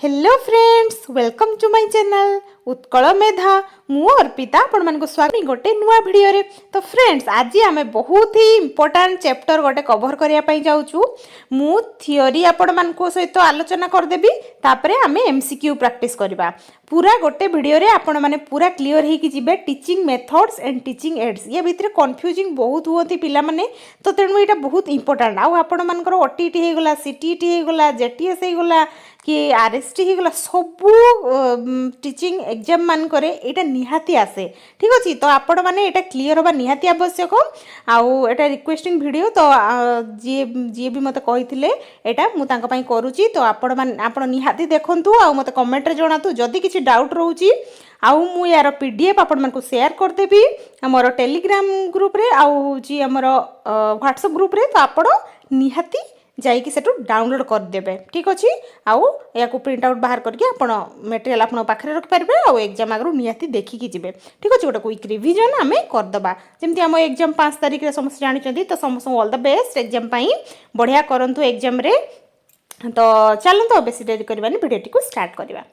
Hello friends, welcome to my channel Utkal Medha. मु अर्पिता आपण मानको स्वागत गोटे नुआ वीडियो रे। तो फ्रेंड्स, आज आमे बहुत ही इंपोर्टेंट चैप्टर गोटे कवर करिया पई जाउछु। मु थियोरी आपण मानको सहित आलोचना कर देबी, तापरे आमे एमसीक्यू प्रैक्टिस करबा। पूरा गोटे वीडियो रे आपण माने पूरा क्लियर हे कि जिबे teaching methods and teaching aids. ये भितरे कंफ्यूजिंग बहुत होती पिला माने, तो तेणु एटा बहुत इंपोर्टेंट। आ आपण मानकर ओटीटी हे गला, सीटीईटी हे गला, जेटीएस हे गला कि आरएसटी हो गला, सबू टीचिंग एग्जाम मान करे एटा निहाती आसे। ठीक अच्छे, तो आपण मैंने एटा क्लियर होगा निहाती आवश्यक। आउ एटा रिक्वेस्टिंग वीडियो, तो जी जी भी मत कही एटा मु तांका पई करूची। तो आपण निहाती देखंतु आ मते कमेंट रे जणातु जदी किछि डाउट रहउची। आउ मु यार पीडीएफ आपण मानको शेयर कर देबी हमर टेलीग्राम ग्रुप रे आउ जी हमर व्हाट्सएप ग्रुप रे। तो आपण निहाती जाइए सेटू डाउनलोड कर देबे। ठीक अच्छे, आउ या प्रिंट आउट बाहर करके आपण मटेरियल आपण पाखरे रख पारबे। आउ एग्जाम आगु निहाती देखिकी जिबे। ठीक अच्छे, गोटे क्विक रिवीजन आमे कर दबा। जेमति हम एग्जाम 5 तारिख रे समस्त जानिचंती, तो समस्त ऑल द बेस्ट एग्जाम पई। बढ़िया करंतु एग्जाम रे। तो चलंतु बेसी देरी करबानी, वीडियो को स्टार्ट करबा।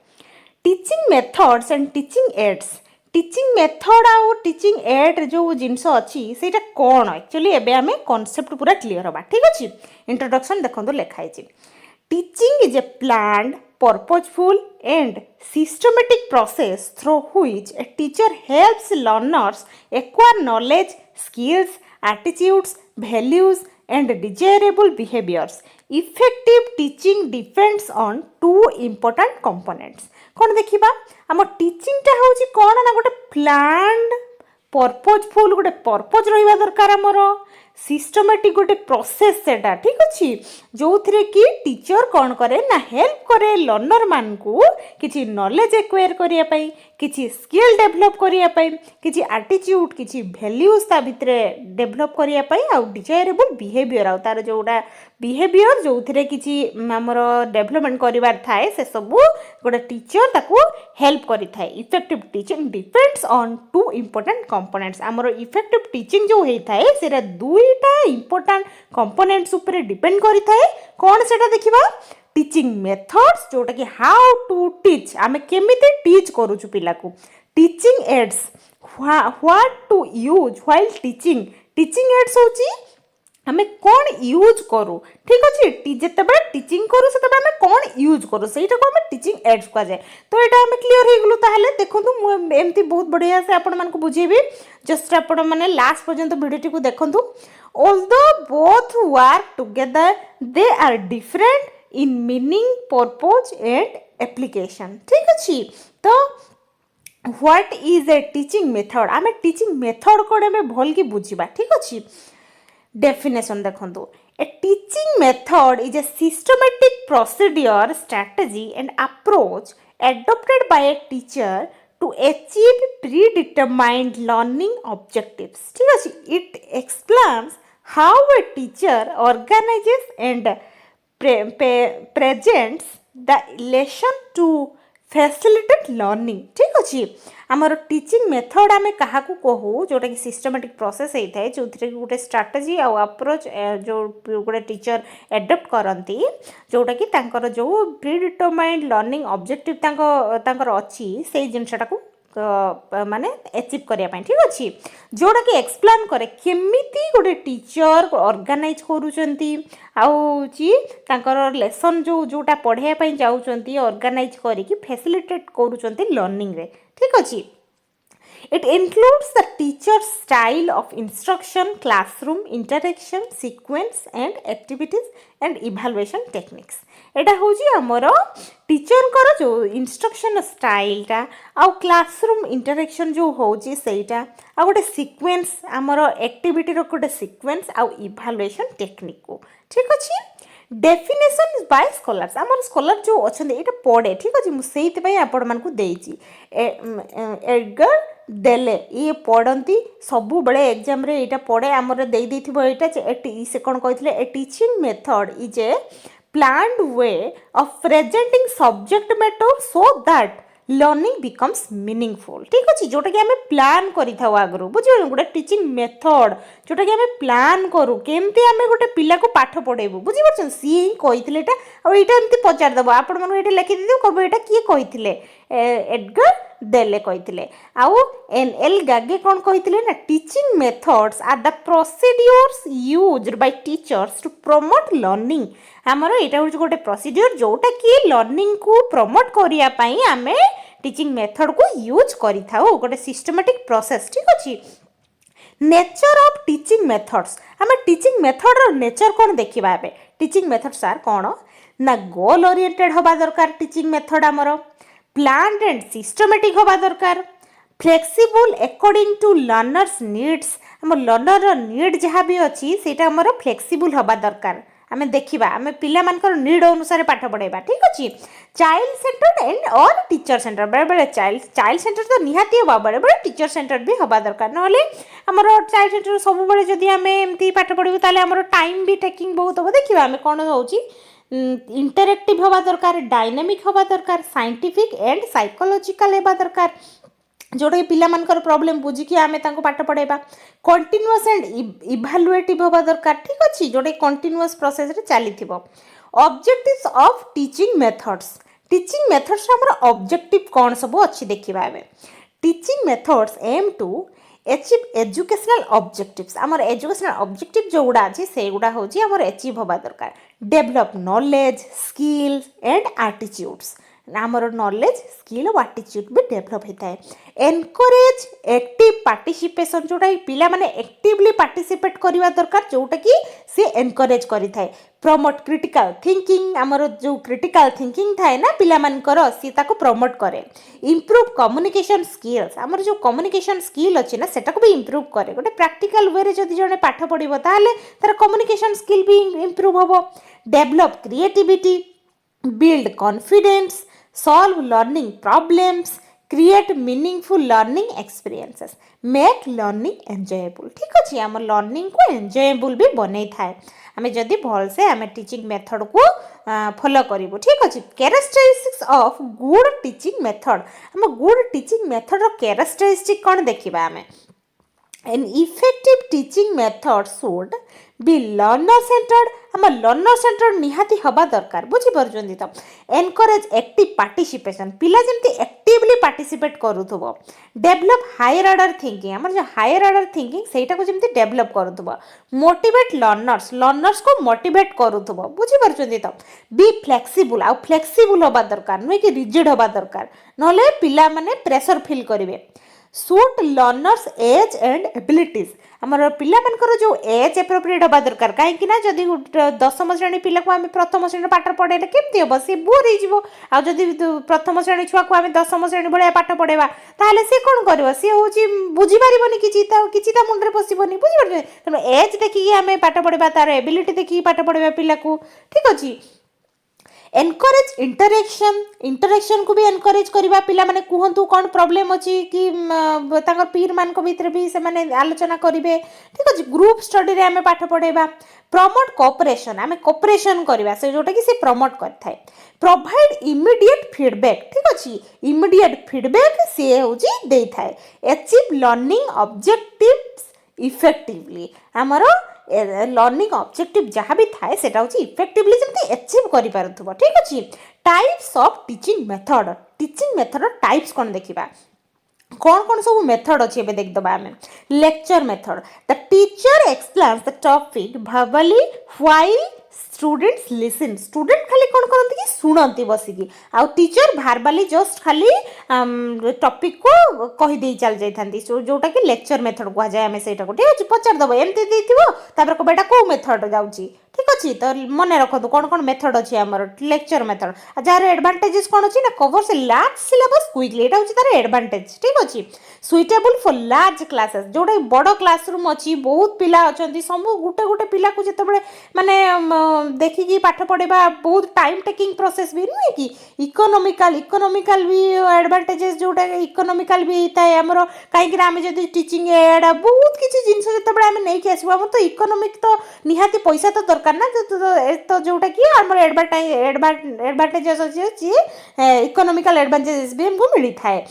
Teaching methods and teaching ads. Teaching method आउ टीचिंग एड जो जिनस अच्छी सेटा कौन एक्चुअली एबे आमे कॉन्सेप्ट पूरा क्लियर होबा। ठीक अच्छे, इंट्रोडक्शन देखंतु लिखा है। Teaching is a planned, purposeful and systematic process through which a teacher helps learners acquire knowledge, skills, attitudes, values and desirable behaviors. Effective teaching depends on two important components. कौन देखिबा, हम teaching टा होची कौन ना गोटे प्लान्ड, पर्पजफुल, गोटे purpose रहिबा दरकार। हमर सिस्टमेटिक गोटे प्रोसेस सेटा। ठीक अच्छे, जो थरे कि टीचर कौन करे ना हेल्प करे लर्नर मान को किछि नॉलेज एक्वायर करिया पई, किछि स्किल डेवलप करिया पई, किछि एटीट्यूड, किछि वैल्यूज ता भितरे डेवलप करिया पई, आ डिजायरेबल बिहेवियर आ तार जोटा बिहेवियर जो थरे किछि हमर डेवलपमेंट करिवार थाए, से सब गोटे टीचर ताको हेल्प करि थाए। Effective teaching depends on two important components. हमर इफेक्टिव टीचिंग जो हेइ थाए सेरा दुईटा इंपोर्टेंट कंपोनेंट्स ऊपर डिपेंड करि थाए। कोन सेटा देखिबा, टीचिंग मेथड्स जोटा कि हाउ टू टीच, आमे केमिति टीच करूछु पिला को। Teaching aids, what to use while teaching. Teaching aids होची हमें कौन यूज करू। ठीक अच्छे, जितेबे टीचिंग करू से हमें कौन यूज करू, सेटा को हमें टीचिंग एड्स कह जाए। तो यहाँ हमें क्लियर हो गलु। ताहले देखंतु मु एमती बहुत बढ़िया से आपण मानको बुझेबी। जस्ट आपण माने लास्ट पर्यंत वीडियो को देखंतु। Although both work together, they are different in meaning, purpose and application. ठीक अच्छे, तो what is a teaching method. आमे टीचिंग मेथड कोड में भल की बुझिबा। ठीक अच्छे, डेफिनेशन देखंतु। A teaching method is a systematic procedure, strategy and approach adopted by a teacher to achieve predetermined learning objectives. ठीक है, it explains how a teacher organizes and presents the lesson to facilitate learning. ठीक अच्छे, आमर teaching method आमे कहा को कहू जोटा कि सिस्टमेटिक प्रोसेस होता है, जो गोटे स्ट्राटेजी आ अप्रोच जो गोटे टीचर एडप्ट करती, जोटा कि तांकर जो प्रीडिटरमाइंड लर्निंग ऑब्जेक्टिव तांकर अच्छी से जिनसटा को माने अचीव करने। ठीक अच्छे, जोटा कि एक्सप्लेन करे केमिति गोटे टीचर ऑर्गेनाइज करूचंती, आउची तांकर लेसन जोटा पढ़ाया पई जाउचंती ऑर्गेनाइज करिकि फैसिलिटेट करूचंती लर्निंग रे। ठीक अच्छे, it includes the teacher's style of instruction, classroom interaction, sequence and activities and evaluation techniques. एटा होजी हमरो टीचर कर जो इंस्ट्रक्शन स्टाइल टा, आउ क्लासरूम इंटरेक्शन जो होजी सेटा, आ गोटे सीक्वेंस हमरो एक्टिविटी रो गोटे सीक्वेंस, आउ इवैल्यूएशन टेक्निक को। ठीक अछि, डेफिनेशन बाय स्कॉलर्स। आमर स्कॉलर जो अच्छा ये पढ़े। ठीक अच्छे, मुझे आपण मान को देची एडगर देले ये पढ़ती सबु बड़े एग्जाम रे एटा पढ़े आमर दे देथिबो। एटा से कौन कहते a teaching method is a planned way of presenting subject matter so that learning becomes meaningful ठीक अच्छे जोटा कि आम प्लान करूँ आगु बुझे गोटे टीचिंग मेथड जोटा कि आम प्लान करूँ केमती आम गोटे पिला को पाठ पढ़ेबू बुझीपार सी ही कही यहाँ एमती पचारदेव आपण मैंने ये लिखिदी कब यहाँ किए कही एडगर देले कही आउ एन एल गागे कौन कही ना teaching methods are the procedures used by teachers to promote learning आमर यहाँ हूँ गोटे प्रोसीड्यूर जोटा कि लर्निंग को प्रमोट करने आम टीचिंग मेथड को यूज करें गोटे सिस्टमेटिक प्रोसेस ठीक अच्छे नेचर ऑफ टीचिंग मेथड्स आम टीचिंग मेथड रो नेचर कौन देखा ए टीचिंग मेथड सार कौन ना गोल ओरिएंटेड हवा दरकार टीचिंग मेथड आमर प्लान्ड एंड सिस्टमेटिक हवा दरकार flexible according to learners needs आम लर्नर नीड जहाँ भी अच्छी से आमर फ्लेक्सिबल हवा दरकार आम देखा आम पिला नीड अनुसार पाठ पढ़ाइबा ठीक अच्छे चाइल्ड सेंटर्ड एंड और टीचर सेंटर बेले बेले चाइल्ड सेंटर तो निहाती हवा बेले बेले टीचर सेंटर भी हवा दरकार ना आमर चाइल्ड सेंटर सब बेले जदि आम एमती पाठ पढ़ू ताले आमर टाइम भी टेकिंग बहुत हम देखा आम कौन होची इंटरेक्टिव हवा दरकार डायनामिक हवा दरकार साइंटिफिक एंड साइकोलॉजिकल हवा दरकार जोटा कि पिलामानकर प्रॉब्लम बुझिकी आम पाठ पढ़ाइबा कंटिन्यूअस एंड इभालुएटिव हवा दरकार ठीक अच्छे जोटा कंटिन्यूअस प्रोसेस रे चली ऑब्जेक्टिव्स ऑफ टीचिंग मेथड्स आमर ऑब्जेक्टिव कौन सब अच्छी देखा एवं teaching methods aim to achieve educational objectives आमर एजुकेशनल ऑब्जेक्टिव जो गुड़ा अच्छे से गुड़ा हूँ आमर अचीव हवा दरकार develop knowledge skills and attitudes आमर नॉलेज स्किल और एटीट्यूड भी डेवलप होता है एनकरेज एक्टिव पार्टिसिपेशन जोटा पिला माने एक्टिवली पार्टिसिपेट करवा दरकार जोटा कि से एनकरेज करि थाए प्रमोट क्रिटिकल थिंकिंग आमर जो क्रिटिकल थिंकिंग थाए ना पिला मानकर सी ताको प्रमोट करे इम्प्रूव कम्युनिकेशन स्किल्स आमर जो कम्युनिकेशन स्किल अच्छे ना सेटा को भी इम्प्रूव करे गोटे प्रैक्टिकल वे रे जदि जने पाठ पढ़िबो ताले तार कम्युनिकेशन स्किल भी इम्प्रूव होबो develop creativity build confidence solve learning problems create meaningful learning experiences make learning enjoyable ठीक अच्छे आम लर्निंग को एंजॉयबल भी बनै थाए आम जदि भल से आम टीचिंग मेथड को फॉलो करिवो ठीक अच्छे characteristics of good teaching method आम गुड टीचिंग मेथड रो कैरेक्टरिस्टिक कौन देखिबा आम an effective teaching method should be learner centered आम लर्नर सेंटर निहाती हवा दरकार बुझी पार्छन्ती तो एनकरेज एक्टिव पार्टिसिपेशन पिला जमती एक्टिवली पार्टिसिपेट करूथबो डेवलप हायर ऑर्डर थिंकिंग आम जो हायर ऑर्डर थिंकिंग सेटा को जमती डेवलप करूथबो मोटिवेट लर्नर्स को मोटिवेट करूथबो बुझी पार्छन्ती तो बी फ्लेक्सिबल आ फ्लेक्सिबल हवा दरकार नुहे कि रिजिड हवा दरकार नले पिला माने प्रेशर फील करिवे suit learners age and abilities आमर पिला मानकर जो एज एप्रोप्रिएट हवा दरकार कहीं ना जदि 10म श्रेणी पिला को आम प्रथम श्रेणी पाठ पढ़ाइले केमती हम सी बोर हो आदि प्रथम श्रेणी छुआ को आम 10म श्रेणी भाया पाठ पढ़ाइबा ताहले सी कौन कर सी हूँ बुझी पारबनी कि मुंडे पशबनी बुझीपार तेणु एज देखिए आम पाठ पढ़ाइबा तार एबिलिटी देखिए पाठ पढ़ाइबा पिला को ठीक अच्छे एनकरेज इंटरेक्शन को भी एनकरेज करवा पिला माने कहतु कौन प्रॉब्लम अच्छी कि पीर मान भितर भी से माने आलोचना करेंगे ठीक अच्छे ग्रुप स्टडी रे आम पाठ पढ़ाइबा प्रमोट कोऑपरेशन आम कोऑपरेशन करवा से जोटा कि से प्रमोट करथाय प्रोवाइड इमीडिएट फीडबैक ठीक अच्छे इमीडिएट फीडबैक सी हूँ दे थाए अचीव लर्निंग ऑब्जेक्टिव्स इफेक्टिवली आमर लर्निंग ऑब्जेक्टिव जहाँ भी थाए सेटा होची इफेक्टिवली जमती अचीव करि पारुथबो ठीक अछि types of teaching method types कौन देखिबा कौन कौन सब मेथड अच्छे देख दबा आम lecture method the teacher explains the topic verbally while students listen student खाली कौन करती कि शुणती बसिकी आउ टीचर भारबाली जस्ट खाली टॉपिक को कहीदे चल जाती जोटा कि लेक्चर मेथड कह जाए आम से ठीक अच्छे पचारदेव एमती देपर कब एटा कौ मेथड जाऊँगी ठीक अच्छे तो मन रखु कौन कौन मेथड अच्छे आमर लेक्चर मेथड जार एडवांटेजेस कौन अच्छी ना कवर से लार्ज सिलेबस क्विकली यहाँ हूँ तार एडवांटेज ठीक अच्छे सुइटेबल फॉर लार्ज क्लासेस जोटा बड़ क्लासरूम अच्छी बहुत पिला अच्छा सब गोटे गोटे पिला को जिते माने देखिकी पाठ पढ़ाइबा बहुत टाइम टेकिंग प्रोसेस भी नुहे कि इकोनोमिकल भी एडवांटेजेस जोटा इकोनोमिकल भी होता है आमर कहीं आम जब टीचिंग एड बहुत किसी जिन जो आम नहीं आसबू आम तो इकोनोमिक तो निहाती पैसा तो दरकार दरकार ना तो जोटा कि आम एडभांटेजेस अच्छी इकोनॉमिकल एडभांटेजेस भी हमको मिली थाए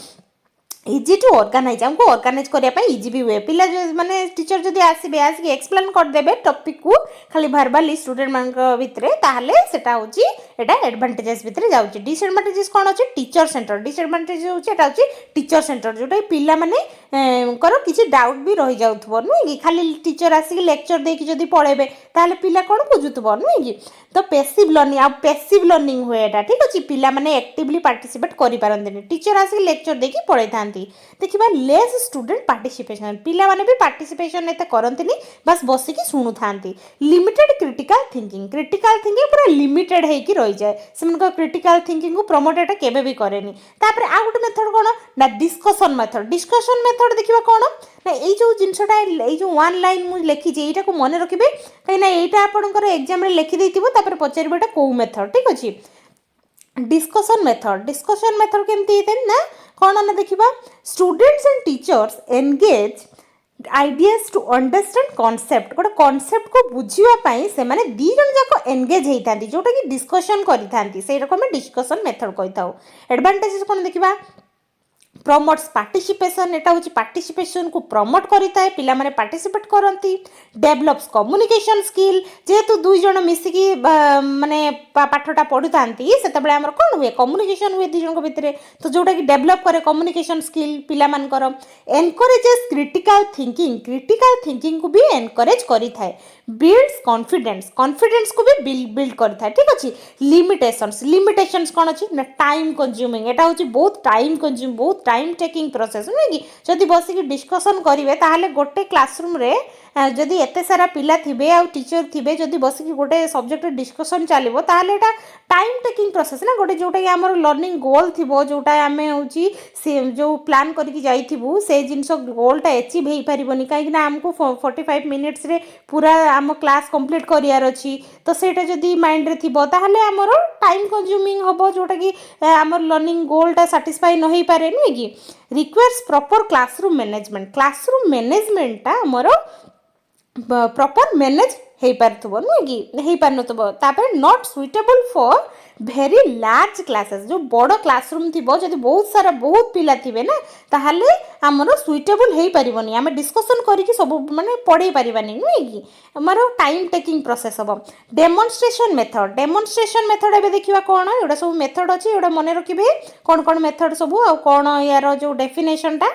इजी टू ऑर्गेनाइज हमको ऑर्गेनाइज करने इजी भी हुए पिला माने टीचर जदि आसबे आसिक एक्सप्लेन करदेबे टॉपिक को खाली भर्बाली स्टूडेंट मान भितर ताहले सेटा होची एटा एडवांटेजेस भितर जाउची डिसएडवांटेजेस कोन होची टीचर सेंटर डिसएडवांटेज होची एटा होची टीचर सेंटर जोटा पिला माने करो किछि डाउट भी रहि जाउथबो नुई कि खाली टीचर आसिक लेक्चर देकी जदि पढेबे ताहले पिला कोन बुझुथबो नुई कि तो पैसिव लर्निंग हुए एटा ठीक अछि पिला माने एक्टिवली पार्टिसिपेट करि पारंतिनी टीचर आसिक लेक्चर देकी पढाई थांती देखिबा लेस स्टूडेंट पार्टिसिपेशन पिला माने भी पार्टिसिपेशन एते करंतिनी बस बसिकी सुनु थांती लिमिटेड क्रिटिकल थिंकिंग पूरा लिमिटेड है कि रहि जाय सेमनको क्रिटिकल थिंकिंग को प्रमोट एटा केबे भी करेनी तापर आ गुटे मेथड कोन ना डिस्कशन मेथड देखिबा कोन ना ए जो जिंसटा ए जो वन लाइन मु लिखि जे एटा को मन रखिबे कहिना एटा आपनकर एग्जाम रे लिखि देतिबो तापर पचारिबो एटा को मेथड ठीक अछि डिस्कशन मेथड केमती हेते ना कोन ना देखिबा students and teachers engage ideas to understand concept गोटे कॉन्सेप्ट को बुझिबा पई से माने दी जन जाको एंगेज हेइतांती जोटा कि डिस्कशन करितांती सेइ रकम डिस्कशन मेथड कहिताउ एडवांटेजेस कोन देखिबा प्रमोट्स पार्टिसिपेशन एटा होची पार्टिसिपेशन को प्रमोट करिता है पिला माने पार्टिसिपेट करंती डेवलप्स कम्युनिकेशन स्किल जेहेतु दुई जण मिसिकी माने पाठटा पढुतांती सेते बेले हमर कोन हुए कम्युनिकेशन हुए दुई जण को भितरे तो जोटा कि डेवलप करे कम्युनिकेशन स्किल पिला मान कर एनकरेजेस क्रिटिकल थिंकिंग को भी एनकरेज करिथाय बिल्ड्स कॉन्फिडेंस को भी बिल्ड करिथाय ठीक अछि लिमिटेशंस कोन अछि ना टाइम कंज्यूमिंग एटा होची बहुत टाइम टेकिंग प्रोसेस नुहे कि जदि बसिक डिस्कसन करेंगे ताहले गोटे क्लासरूम रे जदि एते सारा पिला थिबे आ टीचर थिबे जदि बसिक गोटे सब्जेक्ट डिस्कसन चलिबो ताहले एटा टाइम टेकिंग प्रोसेस ना गोटे जोटा कि हमर लर्निंग गोल थिबो जोटा आमे होची से जो प्लान करके जाइथिबु से जिंस गोलटा अचीव हेई परिबोनी काहे ना हमको 45 मिनिट्स रे पूरा आम क्लास कंप्लीट करियार अछि तो सेटा जदि माइंड रे थिबो ताहले हमर टाइम कंज्यूमिंग हबो जोटा कि हमर लर्निंग गोलटा सैटिस्फाई न होई पारे नुहे कि रिक्वायर्स प्रॉपर क्लासरूम मैनेजमेंट हमर प्रॉपर मैनेज हेई पारथबो नुहे कि हेई पारनथबो तापर not suitable for very large classes जो बड़ क्लासरूम थी जब बहुत पिला थे ना ताहले आमर सुइटेबल हो पारनी आम डिस्कसन करके सब माने पढ़े पारानी नुहे कि आमर टाइम टेकिंग प्रोसेस हम डेमोन्स्ट्रेशन मेथड एबे देखिबा कौन एटा सब मेथड अच्छी एटा मन रखिए कौन मेथड सब आ कौन यार जो डेफिनेशन टा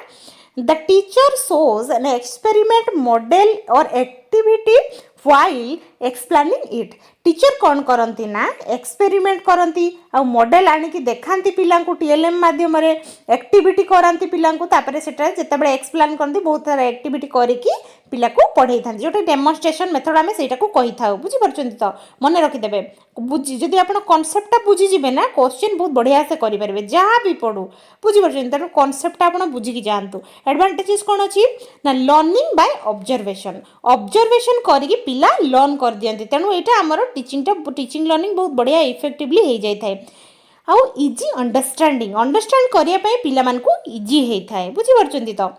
The teacher shows an experiment model or activity while explaining it. Teacher कौन करती ना एक्सपेरिमेंट करती आ मॉडल आनिकी देखांती पिलांकु टीएलएम माध्यम रे एक्टिविटी करांती पिलांकु तापरे सेटा जेतेबेले एक्सप्लेन करती बहुत सारा एक्टिविटी करिकी पिला को पढ़ाई था जोटा डेमोन्स्ट्रेशन मेथड आम से कही था बुझी पार्टी तो मन रखिदे बुझी जदि आप कनसेप्टा बुझीजे ना क्वेश्चन बहुत बढ़िया से करेंगे जहाँ भी पढ़ू बुझी पार्टी तेणु कनसेप्टा आप बुझिकी जातु एडवांटेजेस कौन अच्छी ना लर्निंग बाय ऑब्जर्वेशन करके पिला लर्न कर दियंती तेणु यहाँ आमर टीचिंग लर्निंग बहुत बढ़िया इफेक्टिवली हो जाए आउ इजी अंडरस्टैंड करने पिला मानकु इजी होता है बुझी पार्टी तो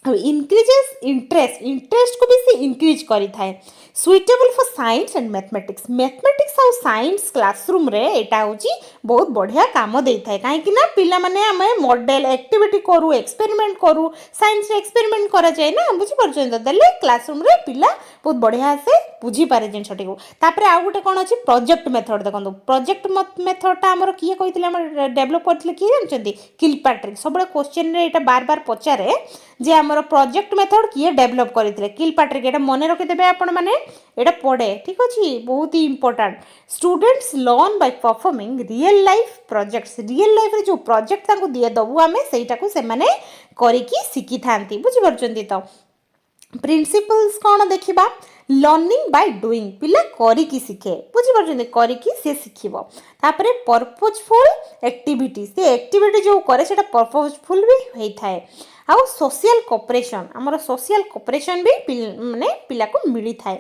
इंक्रीजेस इंटरेस्ट को भी से इंक्रीज करी थाए suitable for science and mathematics और साइंस क्लासरूम रे एटा होची बहुत बढ़िया काम दे थाए काहे ना पिला माने हमें मॉडल एक्टिविटी करू एक्सपेरिमेंट करू साइंस रे एक्सपेरिमेंट करा जाए ना बुझी परछन तो देले क्लासरूम रे पिला बहुत बढ़िया से बुझी पारे जिनसटी को तापरे आ गुटे कोन अछि प्रोजेक्ट मेथड देखंतु प्रोजेक्ट मेथड टा हमर किए कहितले हमर डेवलप करथिले कि जानचंती किलपैट्रिक सबले क्वेश्चन रे एटा बार पचारे जे हमर प्रोजेक्ट मेथड किए डेवलप करथिले किलपैट्रिक एटा मने रखिदेबे आपण माने एटा पढ़े ठीक अछि बहुत ही important students learn by performing real life projects real life रे जो प्रोजेक्ट ताको दिए दबु आमे सेटा को से माने करिकी सिखि थांती बुझी परछंती तो प्रिंसिपल्स कौन देखा लर्निंग बाय डूइंग पिला करिकी शिखे बुझी पार्टी करिकी से शिखिबो तापरे पर्पजफुल एक्टिविटी से एक्टिविटी जो करे सेटा पर्पजफुल भी होई थाए आउ सोशल कोऑपरेशन हमर सोशल कोऑपरेशन भी माने पिला को मिली थाए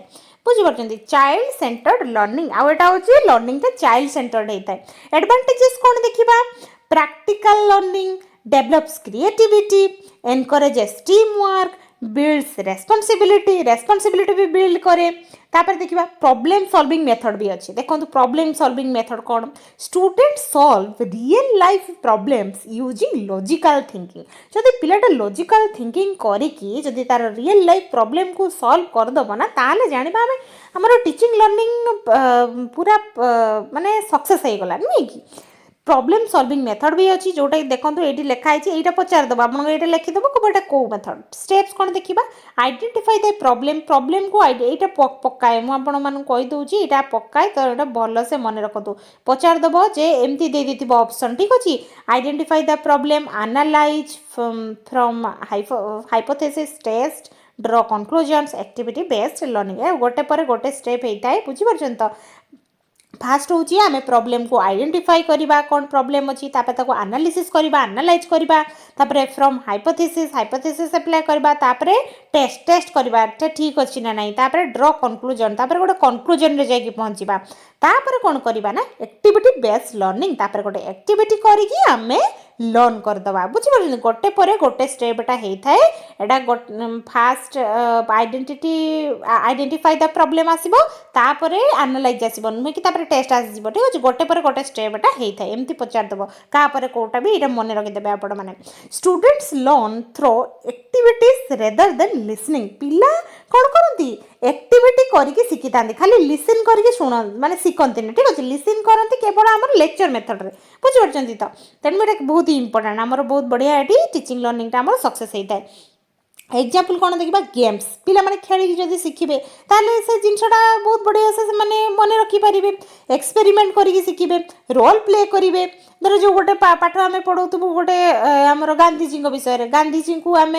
बुझी पार्टी चाइल्ड सेंटर्ड लर्निंग आउ एटा होची लर्निंग ता चाइल्ड सेंटर्ड होई थाए एडवांटेजेस कौन देखिबा practical learning develops creativity encourages team work builds responsibility भी बिल्ड करे तापर देखिबा प्रॉब्लम सॉल्विंग मेथड भी अच्छी देखो प्रॉब्लम सॉल्विंग मेथड कौन student solve real life problems using logical thinking जदि पिलाटा लॉजिकल थिंकिंग करिकी जदि तार रियल लाइफ प्रॉब्लम को सॉल्व कर दबो ना ताले जानिबा हमें हमर टीचिंग लर्निंग पूरा माने सक्सेस हे गला नहीं कि प्रॉब्लम सॉल्विंग मेथड भी अच्छी जोटा देखो ये लिखाई यहाँ पचार दब आप ये लिखिदेव कब यहाँ कौ मेथड स्टेप्स कौन देखा आइडेंटिफाई द प्रॉब्लम को यहाँ पकाए मुझे कहीदे यहाँ पकाए तो यहाँ भल से मन रखु पचार दब जे एमती दे देथिबो ऑप्शन ठीक अच्छे identify the problem analyze from hypothesis test draw conclusions activity based learning गोटे पर गोटे स्टेप होता है बुझीपार तो फास्ट हूँ आम प्रॉब्लम को आइडेंटिफाई करवा कौन प्रॉब्लम अच्छी तापर एनालिसिस करवा एनालाइज करवा फ्रॉम हाइपोथेसिस अप्लाई करवा टेस्ट करवा ठीक अच्छी ना नहीं ड्र कंक्लूजन गोटे कंक्लूजन रे जाके पहुँचवा तापर कौन करवा ना एक्टिविटी बेस्ड लर्निंग गोटे एक्टिविटी करके आम लर्न करदे बुझीपार गोटे पर गोटे स्टेपटा होता है यहाँ फास्ट आइडेंटिफाई द प्रॉब्लम आसो तापर एनालाइज आसो नुहे कि टेस्ट आसो ठीक अच्छे गोटे पर गोटे स्टेपटा होता है एमती पचारदेव क्या कौटा भी ये मन रखिदेवे आपण मैंने students learn through activities rather than listening पिला कौन करती एक्टिविटी करके शिखी था खाली लिसन करके शुण माने शिखती ठीक अच्छे लिसन करती केवल आम लेक्चर मेथड रे बुझीपार तो तेणु ये बहुत ही इंपोर्टेंट आमर बहुत बढ़िया ये टीचिंग लर्निंग आम सक्सेस होता है एग्जाम्पल कौन देखा गेम्स पिला माने खेल जदि शिखे ताले से जिनसटा बहुत बढ़िया से माने मन रखिपारे एक्सपेरिमेंट करके शिखे रोल प्ले करेंगे धर जो गोटे पाठ आम पढ़ाऊबू गोटे आमर गांधीजी विषय में गांधीजी को आम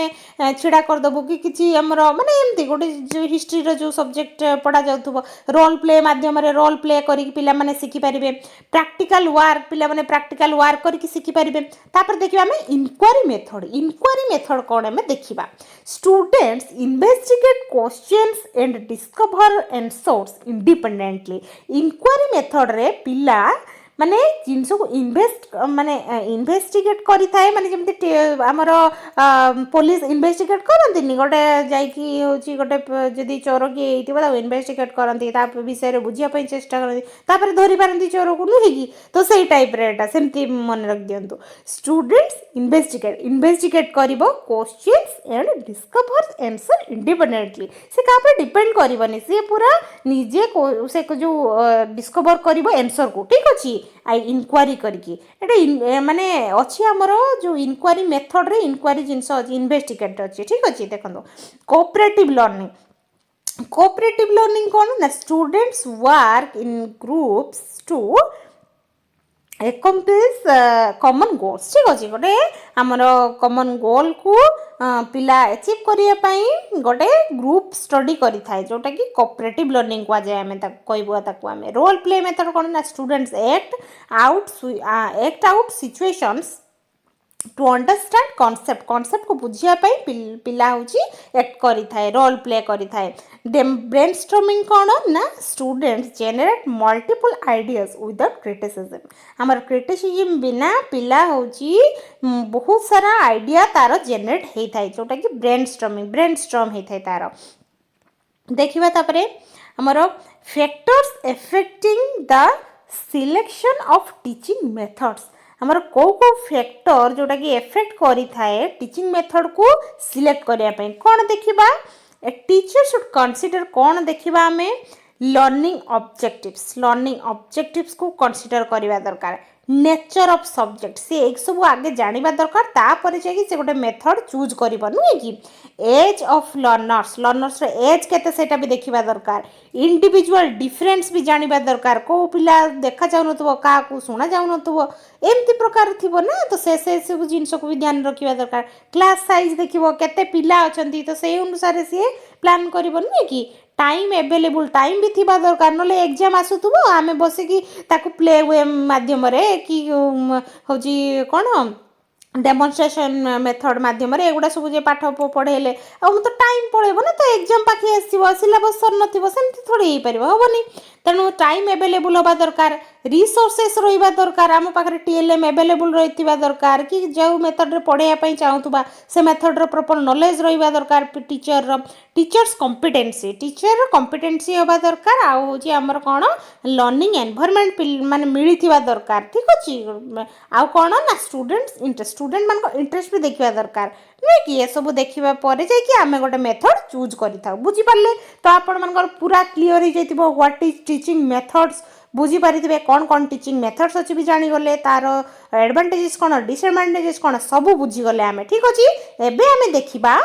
छिड़ा करदेबू कि किसी आमर माने एमती गोटे जो हिस्ट्री जो सब्जेक्ट पढ़ा जाऊँ रोल प्ले मध्यम रोल प्ले करके पिला माने शिखिपारे प्रैक्टिकल वर्क पिला माने प्रैक्टिकल वर्क करके शिखिपारे तापर देखिए आम इनक्वारी मेथड कौन आम देखा students investigate questions and discover answers independently inquiry method रे पिला माने जिनस को इन्वेस्टिगेट करि थाए माने जेमति हमर पुलिस इन्वेस्टिगेट करंती गोटे जाइकी होची गोटे जदि चोर किए होइतिबा ता इन्वेस्टिगेट करंती ता विषय रे बुझिया पई चेष्टा करंती तापर धरि पारंती चोर को नुहे कि तो सेही टाइप रे एटा सेमति मन रख दियंतु स्टूडेंट्स इन्वेस्टिगेट करिवो questions and discover answer independently से का पर डिपेंड करबनी से पूरा निजे से जो डिस्कवर करिवो आंसर को ठीक अछि आई इनक्वारी करके एटा माने अच्छी आमर जो इनक्वारी मेथड रे इनक्वारी जिनस अच्छी इन्वेस्टिगेट अच्छी ठीक अच्छे देखो कोऑपरेटिव लर्निंग कौन ना students work in groups to accomplish common goals ठीक अच्छे गोटे आमर कॉमन गोल को पिला अचीव करने गोटे ग्रुप स्टडी करि थाए जोटा कि कोऑपरेटिव लर्निंग कह जाए आम कहबा ताकू आम रोल प्ले मेथड कौन ना students act out situations to understand concept को बुझापी पिला हूँ एक्ट करि थाए रोल प्ले करि थाए ब्रेनस्टॉर्मिंग कौन ना students generate multiple ideas without criticism आमर क्रिटिसिज्म बिना पिला हूँ बहुत सारा आइडिया तार जेनरेट होता है जोटा कि ब्रेनस्टॉर्म होता है तार देखिबा तापरे आमर factors affecting the selection of teaching methods आमर कौ फैक्टर जोटा कि एफेक्ट करि थाए टीचिंग मेथड को सिलेक्ट करने पे कौन देखिबा ए टीचर शुड कंसीडर कौन देखिबा आमे लर्निंग ऑब्जेक्टिव्स को कंसीडर करवा दरकार नेचर ऑफ सब्जेक्ट से एक सब आगे जानिबा दरकार तापर जाकि से गोटे मेथड चूज करिबो नुहे कि एज ऑफ लर्नर्स रे एज केते सेटा भी देखिबा दरकार इंडिविजुअल डिफरेंस भी जानिबा दरकार को पिला देखा जाउ नथबो का को सुना जाउ नथबो एमती प्रकार थिबो ना तो से सब जिंस को भी ध्यान रखिबा दरकार क्लास साइज देखिबो केते पिला अछंती तो सेही अनुसार से प्लान करिबो नुहे कि टाइम एवेलेबल टाइम भी थिबा दरकार नले एग्जाम आसुथबो आमे बसिकी ताकू प्ले वे माध्यम रे कि होजी कोन डेमोन्स्ट्रेशन मेथड माध्यम रे एगुडा सब जे पाठ पढ़ेले आ तो टाइम पळेबो ना तो एग्जाम पाखी आसीबो सिलेबस सर नथिबो सेमति थोड़ी हे परिबो होबनी तेणु टाइम एवेलेबल होबा दरकार रिसोर्सेस रहिबा दरकार आम पाखरे टीएलएम एवेलेबल रहितिबा दरकार कि जो मेथड रे पढ़ाया पई चाहूतबा से मेथड रो प्रॉपर नॉलेज रहिबा दरकार टीचर्स कॉम्पिटेंसी होबा दरकार आ होची हमर कोन लर्निंग एनवायरनमेंट माने मिलिथिबा दरकार ठीक अछि आ कोन ना स्टूडेंट मान को इंटरेस्ट भी देखिबा दरकार नहीं कि ये सब देखिबा परे जाय कि आमे गोटे मेथड चूज करि थाउ बुझी पारले तो आपण मानकर पूरा क्लियर हो जैतिबो व्हाट इज टीचिंग मेथड्स बुझी पारिथिबे कौन टीचिंग मेथड्स अछि भी जानि गले तार एडवांटेजेस कौन डिसएडवांटेजेस कौन सब बुझी गले आमे ठीक अछि एबे आमे देखिबा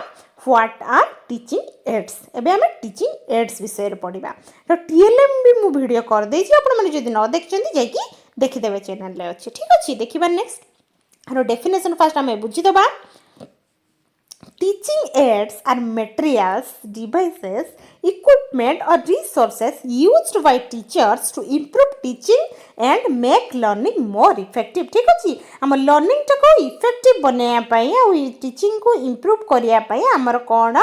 व्हाट आर टीचिंग एड्स एबे आमे टीचिंग एड्स विषय रे पढिबा तो टीएलएम भी मु वीडियो कर देछि आपण माने जदि न देखचंती जाय कि देखि देबे चैनल रे अछि ठीक अछि देखिबा नेक्स्ट रो डेफिनेशन फर्स्ट आमे बुझी दबा Teaching aids are materials, devices, equipment or resources used by teachers to improve teaching and make learning more effective. ठीक अछि हम लर्निंग टा को इफेक्टिव बनाया पई आ टीचिंग को इंप्रूव करिया पई हमर कोन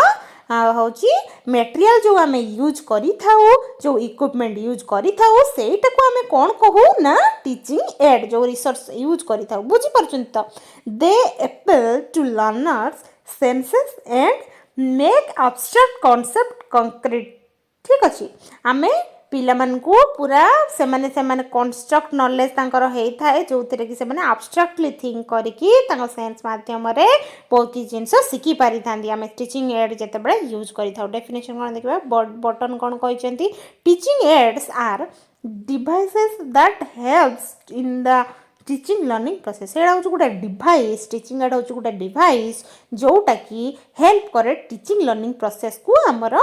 होची मटेरियल जो आमे यूज करी थाउ जो इक्विपमेंट यूज करी थाउ सेटा को आमे कोन कहू ना टीचिंग एड जो रिसोर्स यूज करी थाउ बुझी परछन त they appeal to learners senses and make abstract concept concrete ठीक अछि आमे पिला मन को पूरा से माने कंस्ट्रक्ट नॉलेज तांकर हेई थाए जो थिरे कि से माने एब्स्ट्रैक्टली थिंक करी कि तांकर सेंस माध्यम रे बहुत कि जिंस सिखि पारि थांदी आमे टीचिंग एड जते बळे यूज करी थाउ डेफिनेशन कोन देखबा बटन कोन कहिसेंती teaching aids are devices that helps in the teaching learning process एडा हो गोटे डिवाइस टीचिंग एड हो गोटे डिवाइस जोटा कि हेल्प करे टीचिंग लर्निंग प्रोसेस को हमर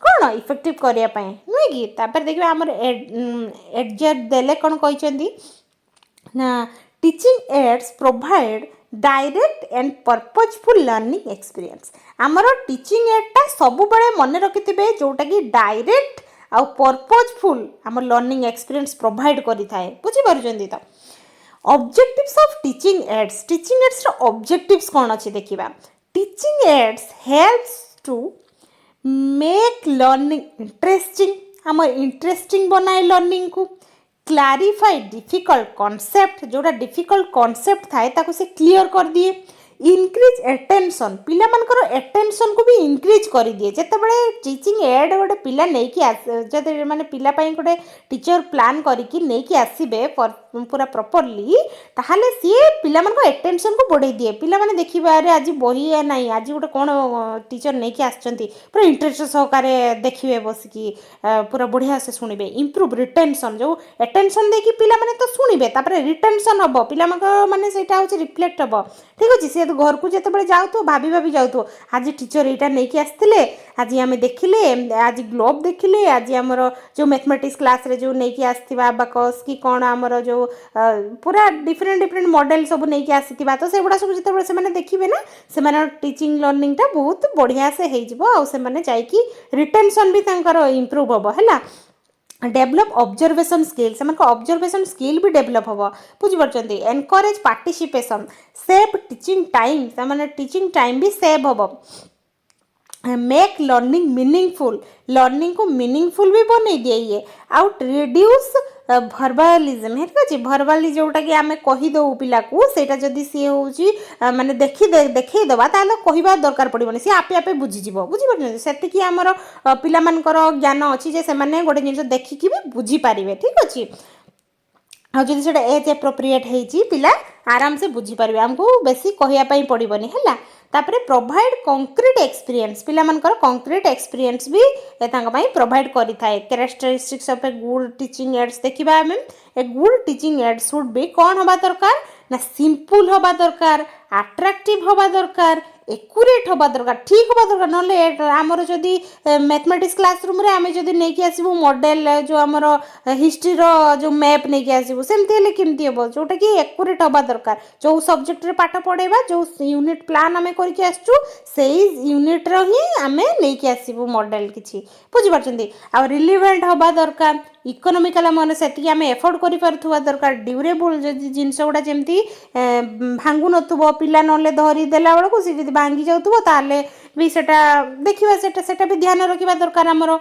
कोन इफेक्टिव करिया पई नुई कि तापर देखबा हमर एडजेक्ट देले कोन कहिसेंती ना teaching aids provide direct and purposeful learning experience हमर टीचिंग एडटा सब बळे मन रखिथिबे जोटा कि डायरेक्ट आ पर्पजफुल हमर लर्निंग एक्सपीरियंस प्रोवाइड करि थाए बुझी परजंती त ऑब्जेक्टिव्स ऑफ टीचिंग एड्स रो ऑब्जेक्टिव्स कौन अच्छे देखिबा teaching aids helps to make learning interesting हम इंटरेस्टिंग बनाए लर्निंग को क्लैरिफाई डिफिकल्ट कॉन्सेप्ट जोड़ा डिफिकल्ट कॉन्सेप्ट थाए ताको से क्लियर कर दिए इनक्रीज एटेंशन पिला मानकर एटेंशन को भी इंक्रीज कर दिए जते बळे टीचिंग एड गोटे पिला नै कि जते माने पिला पई गोटे टीचर प्लान करिकि नै कि आसीबे पूरा प्रॉपर्ली ताहाले सी पिला मानकर एटेंशन को बढ़ाई दिए पिला माने देखिबा रे आज बही या नै आज गोटे कोन टीचर नै कि आछंती पूरा इंटरेस्ट सहकारे देखिबे बसिकि पूरा बढ़िया से सुनिबे इंप्रूव रिटेंशन जो एटेंशन देकी पिला माने तो सुनिबे तापर रिटेंशन हबो पिला माने सेटा होची रिफ्लेक्ट हबो ठीक अछि से घर को जिते जाऊ तो भाभी जाऊ आज टीचर यहाँ नहीं कि आसते आज आम देखिले आज ग्लोब देखिले आज आमर जो मैथमेटिक्स क्लास रे जो नहीं कि आसथिबा बाकस कि कौन आमर जो पूरा डिफरेंट मॉडल सब नहीं कि आसीथिबा तो सेगुड़ा सब जिते से देखिए ना से टीचिंग लर्निंग टा बहुत बढ़िया से हो जाइकी रिटेंशन भी इम्प्रूव हम है डेभलप ऑब्जर्वेशन स्किल से ऑब्जर्वेशन स्किल भी डेभलप हम बुझीपार encourage participation save teaching time से टीचिंग टाइम भी सेव हम मेक लर्निंग मीनिंगफुल लर्निंग को मीनिंगफुल भी बन दिए ये आउट रिड्यूस भर्बालिजम है ठीक अच्छे भर्बाली जोटा कि आम कहीदे पिला को सेटा जदि सी हूँ माने देखईदबा ताले कहवा दरकार पड़ोनी सी आपे आपे बुझीज बुझीपार से आमर पिला ज्ञान अच्छी जे से गोटे जिन देखिकी भी बुझीपारे ठीक अच्छे आदि से एज एप्रोप्रिएट होती पिला आराम से बुझीपारे आमको बेसी कहवाई पड़ोनी है तापरे प्रोवाइड कंक्रीट एक्सपीरियंस पिला मानकर कंक्रीट एक्सपीरियंस भी प्रोवाइड करि थाए characteristics of a good teaching ads देखिबा हम a good teaching add should be कौन हबा दरकार ना सिंपल हबा दरकार अट्रैक्टिव हबा दरकार एक्यूरेट हबा दरकार ठीक हबा दरकार नले आमर जदि मैथमेटिक्स क्लासरूम रे आमे जदि नै कि आसीबो मॉडल जो आमर हिस्ट्री रो जो मैप नै कि आसीबो सेमति हेले केमति हबो जोटा कि एक्यूरेट हबा दरकार जो सब्जेक्ट रे पाठ पढेबा जो यूनिट प्लान आमे करि कि आछू सेही यूनिट रो ही आमे नै कि आसीबो मॉडल किछि बुझि परछन्ती आ रिलेवेंट हबा दरकार इकोनॉमिकल मन से आम एफोर्ड कर दरकार ड्यूरेबल जदि जिनस गुड़ा जमी भांगु नथुबो पिला नले धरी देला बेलू सी जब भांगी जाऊँ ताले भी सेटा देखा सेटा भी ध्यान रखा दरकार आमर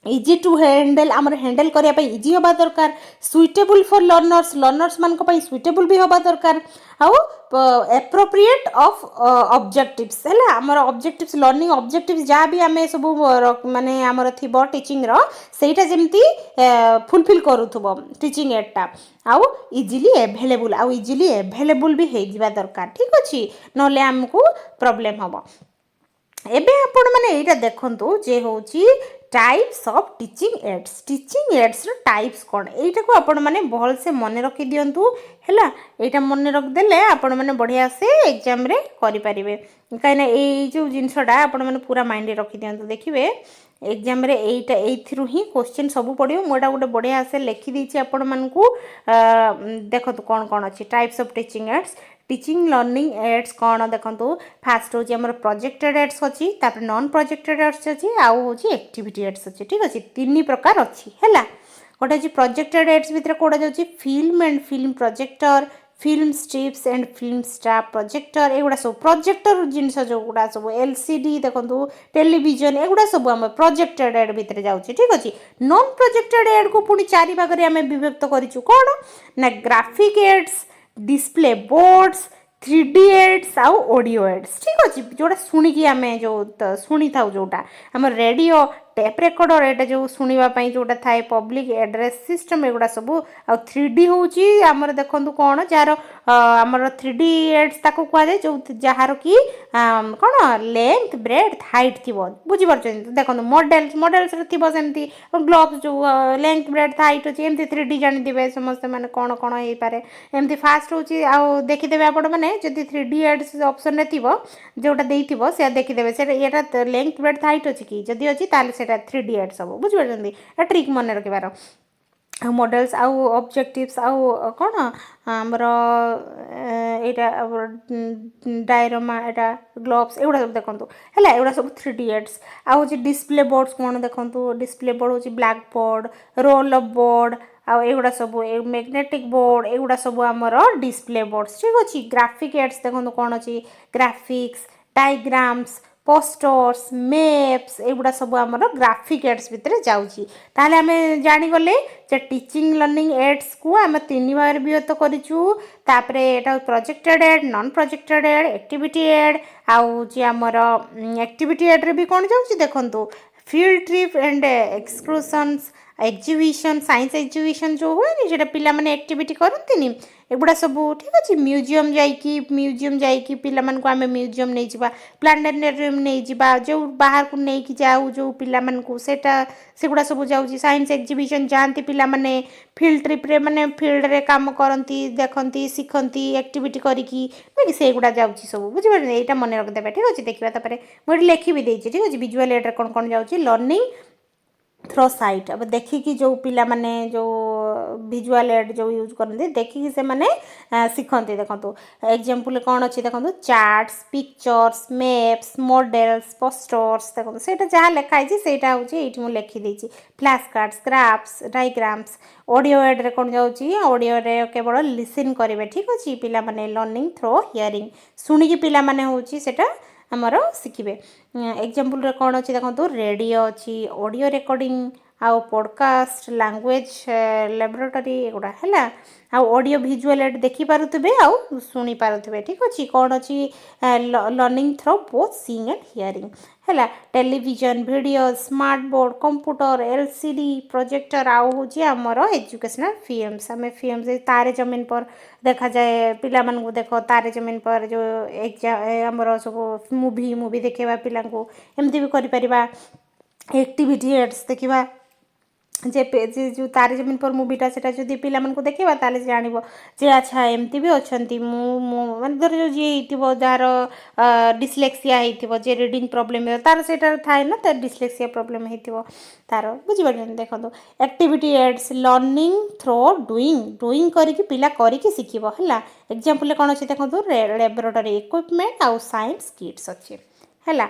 इजी टू हैंडल आमर हैंडल करने इजी हवा दरकार सुइटेबल फॉर लर्नर्स लर्नर्स मान सुइटेबल भी हवा दरकार आउ एप्रोप्रिएट ऑफ ऑब्जेक्टिव्स है आमर ऑब्जेक्टिव्स लर्निंग ऑब्जेक्टिव्स जहाँ भी आम सब माने आमर थी टीचिंग रो सेटा जेमती फुलफिल करूथबो टीचिंग एडटा आउ इजिली एभेलेबल आउ इजिली एभेलेबल भी हो जावा दरकार ठीक अच्छे नले आमको प्रॉब्लम हम एबे आपण माने एटा देखंतु जे होची टाइप्स ऑफ टीचिंग एड्स रो टाइप्स कोन एटा को आपण माने भल से मन रखी दियंतु हैला एटा मन रख देले आपण माने बढ़िया से एग्जाम रे करि परिबे काइना ए जो जिंसडा आपण माने पूरा माइंड रे रखी दियंतु देखिबे एग्जाम रे एटा एथिरु ही क्वेश्चन सब पड़ियो मोटा गोटे बढ़िया से लिखि दैछि आपण मानकू देखंतु कोन कोन अछि types of teaching learning aids कौन देखो फास्ट हूँ आम प्रोजेक्टेड एड्स अच्छी तापर नॉन प्रोजेक्टेड एड्स अच्छी आउ हूँ एक्टिविटी एड्स अच्छी ठीक अच्छे तीन प्रकार अच्छी है गोटे अच्छी प्रोजेक्टेड एड्स भितर कौटा जाऊँगी film and film projector film strips and film staff projector एगुड़ा सब प्रोजेक्टर जिनस जो गुड़ा सब एलसीडी देखो टेलीविजन एगुड़ा सब आम प्रोजेक्टेड एड भितर जाऊँगी ठीक अच्छे नॉन प्रोजेक्टेड एड को पुणी चारि भाग में आम विभक्त करूँ कौन ना graphic aids display boards 3D aids आउ ऑडियो एड्स ठीक अच्छे जोटा शुणिकी आम जो शुणी था जोटा आम रेडियो टेप रेकर्डर एटा जो शुणापी जोटा थाए पब्लिक एड्रेस सिस्टम एगुड़ा सब आ 3D हूँ आमर देखु कौन जार आमर 3D एड्स ताको कहुए जो जार कि कौन लेंथ ब्रेड्थ हाइट थी बुझीपार देखो मॉडल्स थी सेमती ग्लोव्स जो लेंथ ब्रेड्थ हाइट अच्छी एमती 3D जानी समस्ते मैंने कौन कौन हो पारे एमती फास्ट हूँ आउ देखीदे आपण मैंने जदि 3D एड्स ऑप्शन थी जोटा देथिबो से देखीदे से ये लेंथ ब्रेड्थ हाइट अच्छी कि जदि अच्छी ताले 3D एड्स सब बुझिपार ट्रिक मन रखिबार मॉडल्स आउ ऑब्जेक्टिव्स आउ कौन आमर यहाँ डायरामा एटा ग्लोव्स एगुड़ा सब देखो है एगुड़ा सब 3D एड्स आउ डिस्प्ले बोर्ड्स कौन देखो डिस्प्ले बोर्ड हूँ black board role of board आउ एगुड़ा सब मैग्नेटिक बोर्ड एगुड़ा सब आमर डिस्प्ले बोर्ड्स ठीक अच्छे ग्राफिक एड्स देखो कौन अच्छी ग्राफिक्स डायग्राम्स पोस्टर्स मैप्स एगुड़ा सब आमर ग्राफिक एड्स भितर जाऊँगी ताहले आम जानीगले टीचिंग लर्निंग एड्स को आम तीन भाग विभक्त करूँ तापरे एटा projected aid non projected aid activity aid आउ आमर एक्टिविटी एड रे भी कौन जाऊँगी देखंतु field trip and excursions exhibition science exhibition जो हुए जो पिला माने एक्टिविटी करती एगुड़ा सब ठीक अच्छे म्यूजियम जाइकी पिला मानक आम म्यूजियम नहीं जावा प्लानेटोरियम नहीं जावा जो बाहर को नहीं जाऊ जो पिला मानक सेगुड़ा सब जाऊँगी साइंस एग्जिबिशन जाती पिला माने फील्ड ट्रिप रे माने फील्ड रे काम करती देखती शिखती एक्टिविटी करिकी सेगुड़ा जाऊँगी सब बुझिपारे यहाँ मन रखिदेवे ठीक अच्छे देखा मुझे लिखी भी देती ठीक अच्छे विजुअल एड कौन कौन जाऊँगी लर्निंग थ्रो साइट अब देखिकी जो पिला माने जो विजुअल एड जो यूज करते देखिकी से माने शिखती देखो एग्जांपल कौन अच्छी देखो charts pictures maps models posters देखो सेटा जहाँ लिखाई सेटा हूँ ये मुझे लिखिदी flash cards graphs diagrams audio aid रे कौन जाऊँगी ऑडियो रे केवल लिसन करेंगे ठीक अच्छे पिला माने लर्निंग थ्रो हियरिंग शुणिकी पिला माने होची सेटा आमर शिखे एग्जांपल कौन अच्छी देखो रेडियो अच्छी ऑडियो रिकॉर्डिंग आउ पॉडकास्ट लैंग्वेज लैबोरेटरी एगुड़ा है आउ ऑडियो विजुअल एड देखी पारुथिबे आउ सुनी पारुथिबे ठीक अच्छे कौन अच्छी learning through both seeing and hearing है television video smart board computer LCD projector आउ हूँ आमर एजुकेशनल फिल्म्स आम फिल्म तारे जमीन पर देखा जाए पिला मानू देख तारे जमीन पर जो एग्जाम आमर सब मूवी देखा पिला एमती भी कर एक्टिविटी एड्स देखा जे जो तारे जमीन पर मूवीटा से जो पिला मानू देखा ताले जान जे अच्छा एमती भी अच्छा माने धर जो जी जार डिस्लेक्सिया हो जे रिडिंग प्रोब्लेम तार से थाए ना तार डिस्लेक्सिया प्रोब्लेम हो तार बुझीपार देखो activity aids learning through doing करके पिला करके शिखब है एग्जांपल कौन अच्छे देखो लैबोरेटरी इक्विपमेंट आउ साइंस किट्स अच्छे है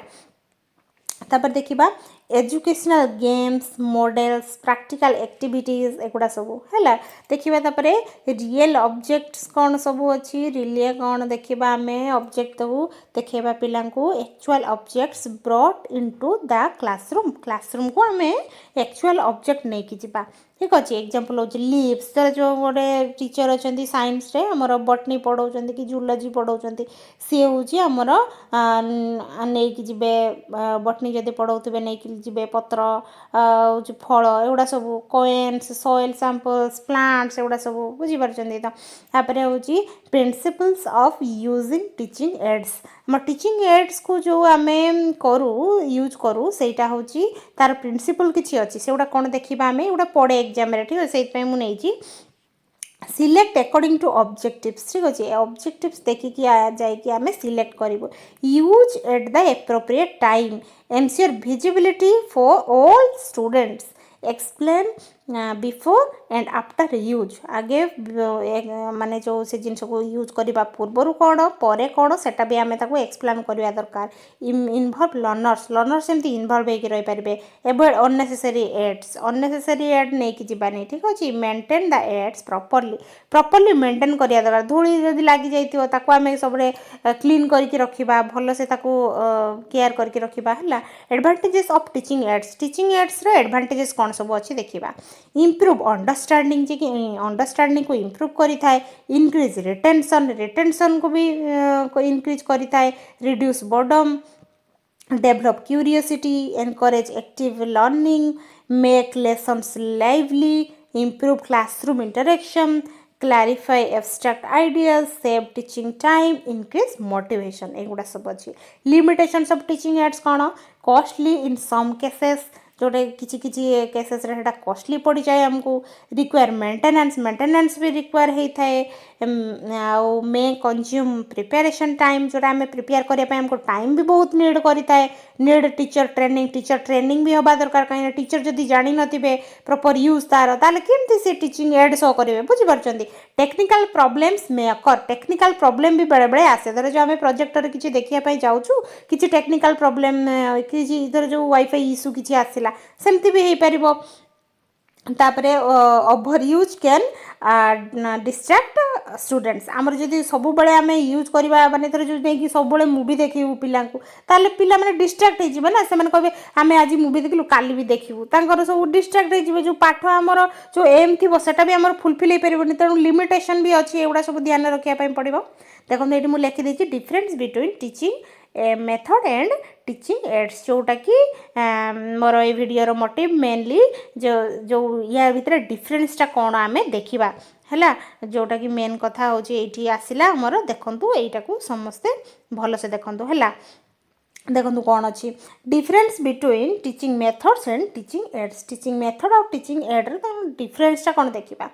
तापर देखा educational games models practical activities एगुड़ा सब है देखा तापर रियल ऑब्जेक्ट्स कौन सब अच्छी रिले कौन देखा आम ऑब्जेक्ट दबू देखा पिला actual objects brought into the classroom को आम एक्चुअल ऑब्जेक्ट नहीं कि जावा ठीक अच्छे एग्जांपल हो लिव्स तर जो गोटे टीचर अच्छा साइंस रे हमर बटनी पढ़ाऊँ कि जूलॉजी पढ़ाऊँ सी हूँ आमर नहीं कि जीवे बटनी जदि पढ़ाऊे नहीं कि जीवे पत्र हूँ फल एगुड़ा सब कॉइन्स सॉइल सैंपल्स प्लांट्स एगुड़ा सब बुझीपार तो तापर हूँ principles of using teaching ads हम टीचिंग एड्स को जो आम करूँ यूज करूँ सेटा हूँ तार प्रिंसिपल किसी अच्छी से कौन देखा आम एगुड़ा पढ़े एग्जाम ठीक है से मुझे सिलेक्ट अकॉर्डिंग टू ऑब्जेक्टिव्स ठीक अच्छे ऑब्जेक्टिव्स देखिकी जाकि आम सिलेक्ट करूँ use at the appropriate time ensure visibility for all students explain before and after use आगे माने जो से जिन को यूज करने पूर्वर कौन पर कौन सेटा भी आम एक्सप्लेन करवा दरकार इनवल्व लर्नर्स एमती इनवल्व होकर रही पारे एवॉइड अननेसेसरी एड नहीं कि जानी ठीक अच्छे maintain the aids properly maintain करिया दरकार धूली जदि लगी जाइथिबो ताको आमे सबरे क्लीन करके रखिबा भलो से ताको केयर करके रखिबा हला एडवांटेजेस ऑफ टीचिंग एड्स रे एडवांटेजेस कौन सब अच्छी देखिबा इम्प्रूव अंडरस्टैंडिंग जे कि अंडरस्टैंडिंग को इम्प्रूव करी थाए इंक्रीज रिटेंशन को भी इंक्रीज करी थाए reduce boredom develop curiosity encourage active learning make lessons lively improve classroom interaction clarify abstract ideas save teaching time increase motivation एगुड़ा सब अच्छी limitations of teaching aids कौन costly in some cases Jote किसी cases रे costly पड़ जाए आमको require maintenance भी require होता है आउ मे कंज्यूम प्रिपेरेशन टाइम जोटा आम प्रिपेयर करने आमको टाइम भी बहुत नीड करता है नीड टीचर ट्रेनिंग भी हवा दरकार कहीं टीचर जदि जानी नथिबे प्रॉपर यूज तार ताले केमती से टीचिंग एड शो करेंगे बुझीपार टेक्निकल प्रॉब्लम्स मे अकर टेक्निकल प्रॉब्लम भी बेले बेले आसे धर जो आम प्रोजेक्टर किसी देखा जाऊँ कि टेक्निकल प्रॉब्लम कि धर जो वाईफाई इश्यू किसी आसला सेमती भी हो पार तापरे over use can distract students आमर जदि सब बेले आम यूज करवा माने धर जो नहीं सब मुवी देखू पिला ताले पिला माने डिस्ट्रैक्ट हो ना से कहे आम आज मुवी देखलु काली भी देखू तांकर सब डिस्ट्रैक्ट हो जो पाठ आमर जो एम थी सेटा भी आमर फुलफिल हो पारे तेणु लिमिटेशन भी अच्छी एगुड़ा सब ध्यान रखापी पड़ो देखो ये मुझे लिखिदी difference between teaching method and teaching aids जोटा कि मोर ये वीडियो मोटिव मेनली जो या भितर डिफरेन्सटा कौन आम देखा है जोटा कि मेन कथा हूँ ये आसला आमर देखु यहीटा को समस्ते भलसे देखु है देखो कौन अच्छी difference between teaching methods and teaching method और टीचिंग एड डिफरेन्सटा कौन देखा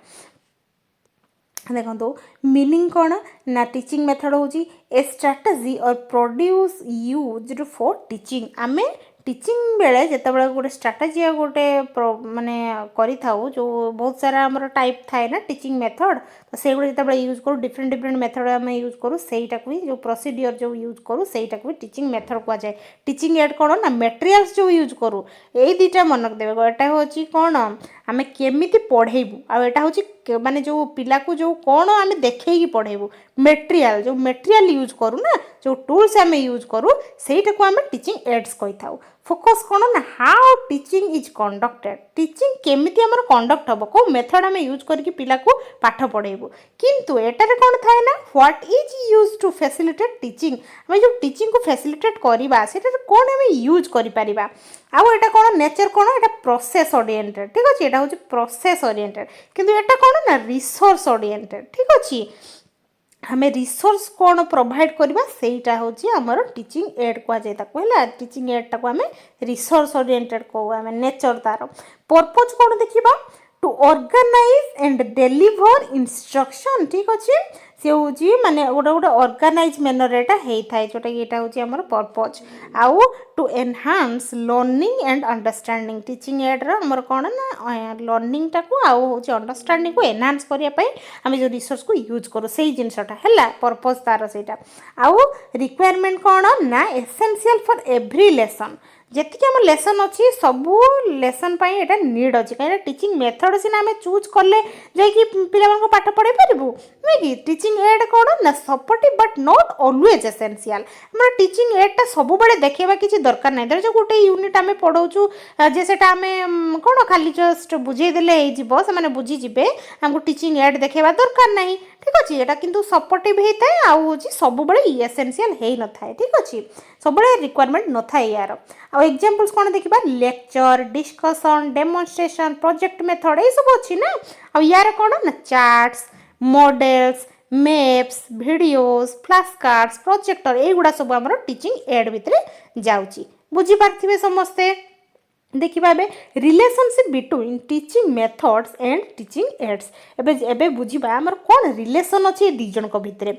देखो मीनिंग कौन ना टीचिंग मेथड हूँ ए स्ट्रैटेजी और प्रोड्यूस यूज्ड फॉर टीचिंग आम टीचिंग बेले जिते गोटे स्ट्रैटेजी गोटे माने करी थाउ जो बहुत सारा आमर टाइप थाए ना टीचिंग मेथड तो से गुड़ा जिते यूज करूँ डिफरेंट मेथड आम यूज करूँ सेटा भी जो प्रोसीडियर जो यूज करूँ सेटा भी टीचिंग मेथड कहुए टीचिंग एड कौन ना मटेरियल्स जो यूज करूँ यही दुईटा मन रखिदेवे एटा हूँ कौन आम केमी पढ़ेबू आटा हूँ माने जो पिला को जो कौन आम देखी पढ़ेबू मटेरियल जो मटेरियल यूज करूँ ना जो टूल्स आम यूज करूँ सेटा को आम टीचिंग एड्स कही था फोकस कौन ना how teaching is conducted teaching केमिति आमर कंडक्ट हम कौ मेथड आम यूज करके पिला को पाठ पढ़ेबू किंतु एटारे कौन थाए ना what is use to facilitate teaching आम जो टीचिंग को फैसिलिटेट करवा से कौन आम यूज कर आउ एटा कौन नेचर कौन एटा प्रोसेस ओरिएंटेड ठीक अच्छे एटा हूँ प्रोसेस ओरिएंटेड किंतु एटा कौन ना रिसोर्स ओरिएंटेड ठीक अच्छे हमें रिसोर्स कौन प्रोवाइड करवा सेटा हूँ आमर टीचिंग एड कहुए टीचिंग एड को आम रिसोर्स ओरिएंटेड कहू आम नेचर तार पर्पज कौन देखा to organize and deliver instruction ठीक अच्छे सी हूँ माने गोटे गोटे ऑर्गेनाइज मैनर यहाँ होता है जोटा कि यहाँ हूँ आमर पर्पज आउ to enhance learning and understanding teaching एड्र आमर कौन ना लर्निंग टाक आउ हूँ अंडरस्टैंडिंग को एनहांस करने आम जो रिसोर्स को यूज करूँ से जिनसटा है पर्पज तार से आउ रिक्वायरमेंट कौन ना एसेंशियल फॉर एव्री लेसन ଯେତିକି ଆମ ଲେସନ୍ ଅଛି ସବୁ ଲେସନ୍ ପାଇଁ ଏଇଟା ନିଡ୍ ଅଛି କାହିଁକିନା ଟିଚିଂ ମେଥଡ଼ ସିନା ଆମେ ଚୁଜ୍ କଲେ ଯାଇକି ପିଲାମାନଙ୍କୁ ପାଠ ପଢ଼ାଇ ପାରିବୁ ନୁହେଁ କି ଟିଚିଂ ଏଡ୍ କ'ଣ ନା supportive but not always essential ଆମର ଟିଚିଂ ଏଡ୍ଟା ସବୁବେଳେ ଦେଖେଇବା କିଛି ଦରକାର ନାହିଁ ଧର ଗୋଟେ ୟୁନିଟ୍ ଆମେ ପଢ଼ାଉଛୁ ଯେ ସେଟା ଆମେ କ'ଣ ଖାଲି ଜଷ୍ଟ ବୁଝେଇ ଦେଲେ ହେଇଯିବ ସେମାନେ ବୁଝିଯିବେ ଆମକୁ ଟିଚିଂ ଏଡ୍ ଦେଖେଇବା ଦରକାର ନାହିଁ ଠିକ୍ ଅଛି ଏଇଟା କିନ୍ତୁ ସପୋର୍ଟିଭ୍ ହେଇଥାଏ ଆଉ ହେଉଛି ସବୁବେଳେ ଏସେନ୍ସିଆଲ୍ ହେଇନଥାଏ ଠିକ୍ ଅଛି ସବୁବେଳେ ରିକ୍ୱାରମେଣ୍ଟ ନଥାଏ ୟାର ଆଉ ଏକ୍ଜାମ୍ପଲ୍ସ କ'ଣ ଦେଖିବା lecture discussion demonstration project method ଏଇସବୁ ଅଛି ନା ଆଉ ୟାର କ'ଣ ନା charts models maps videos flash cards projector एगुड़ा सब आम टीचिंग एड भितर जाऊँगी बुझीपारे समस्ते देखिए relationship between teaching methods and teaching aids एबे बुझा आमर कौन रिलेशन अच्छे दी जन भितर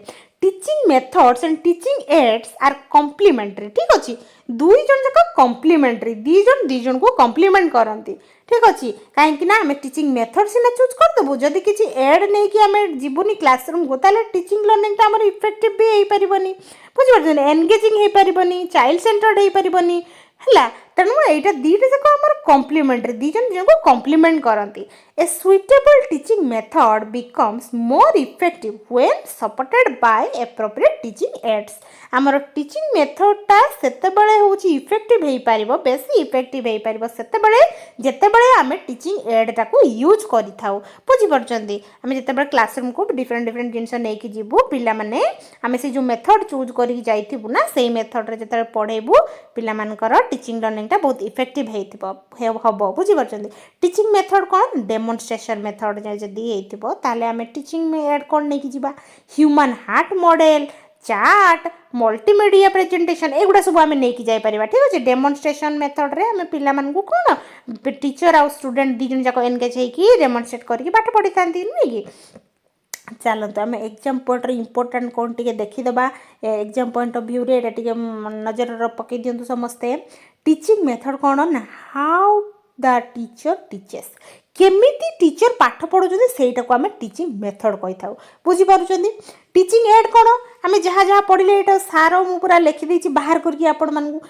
teaching methods and teaching aids are complementary ठीक अच्छे दुई जन जाक कॉम्प्लीमेंटरी दी जन को कॉम्प्लीमेंट करती ठीक अच्छे कहीं आम टीचिंग मेथड सीना चूज करदेबू जदि किसी एड नहीं कि आम जीवनी क्लासरूम को ताले टीचिंग लर्निंग आम इफेक्टिव भी हो पारबनी बुझीपार एंगेजिंग हो पारबनी चाइल्ड सेंटर्ड हो पारबनी है तेणु यहाँ दीटा जाक आम कॉम्प्लीमेंटरी दी जन को कॉम्प्लीमेंट करती a suitable teaching method becomes more effective when supported by appropriate teaching aids आमर टीचिंग मेथडटा सेतेबेले होची इफेक्टिव हो पारिबो बेसी इफेक्टिव हो पारिबो सेतेबेले जेतेबेले आमे टीचिंग एडटा को यूज करि थाउ बुझी परचंदी आमे जेतेबेले क्लासरूम को डिफरेंट डिफरेंट जिंस नेकी जीवु पिला माने आमे से जो मेथड चूज करि जाइथिबु ना सेही मेथड रे जेतेबेले पढेबु पिला मानकर टीचिंग लर्निंगटा बहुत इफेक्टिव हेइथिबो हबो बुझी परचंदी टीचिंग मेथड कोन डेमोन्स्ट्रेशन मेथड जदि हेइथिबो ताले आमे टीचिंग में एड कोन नेकी जीवा human heart model chart multimedia presentation एगुड़ा सब आम नहीं जापर ठीक अच्छे डेमोन्स्ट्रेशन मेथड रे आम पिला कौन टीचर आउ स्टूडेंट दी जन जाक एनगेज होगी डेमोन्स्ट्रेट करके पाठ पढ़ी था नुहे कि चलते आम एग्जाम पॉइंट इंपोर्टेंट कौन टी देखीदे एग्जाम पॉइंट ऑफ व्यू रे नजर पकई दिंतु समस्ते टीचिंग मेथड कौन ना हाउ द टीचर टीचेस केमिति टीचर पाठ पढ़ुଛନ୍ତି ସେଇଟାକୁ ଆମେ टीचिंग मेथड कही था बुझीपारुଛନ୍ତି टीचिंग एड कौन आम जहाँ जहाँ पढ़ले ये सार मु पूरा लिखिदी बाहर करके आपण मानू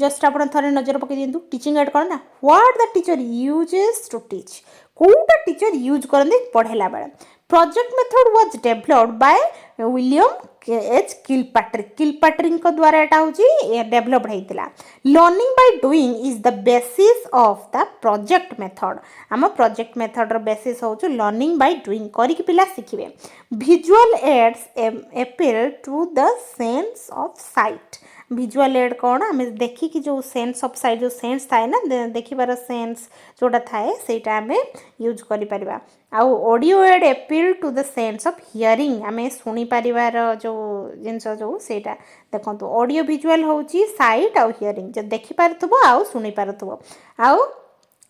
जस्ट आप थे नजर पकई दिंतु टीचिंग एड कौन ना what the teacher uses to teach कौटा टीचर यूज करते पढ़ेला बेले project method was developed by William H Kilpatrick द्वारा यहाँ हूँ डेवलप्ड होता learning by doing is the basis of the project method आम प्रोजेक्ट मेथड बेसिस हूँ लर्निंग बाय डूइंग करके पिला शिखिबे visual aids appeal to the sense of sight visual aid कौन आम देखिकी जो सेंस ऑफ साइट जो सेंस थाए ना देखिबार सेंस जोटा थाए सेटा आम यूज करि आउ audio aid appeal to the sense of hearing आम शुणी पारिबार जो जिनस जो सेटा देखो ऑडियो विजुअल होची साइट आउ हियरिंग जो देखि पारुथबो आउ शुणी पारुथबो आउ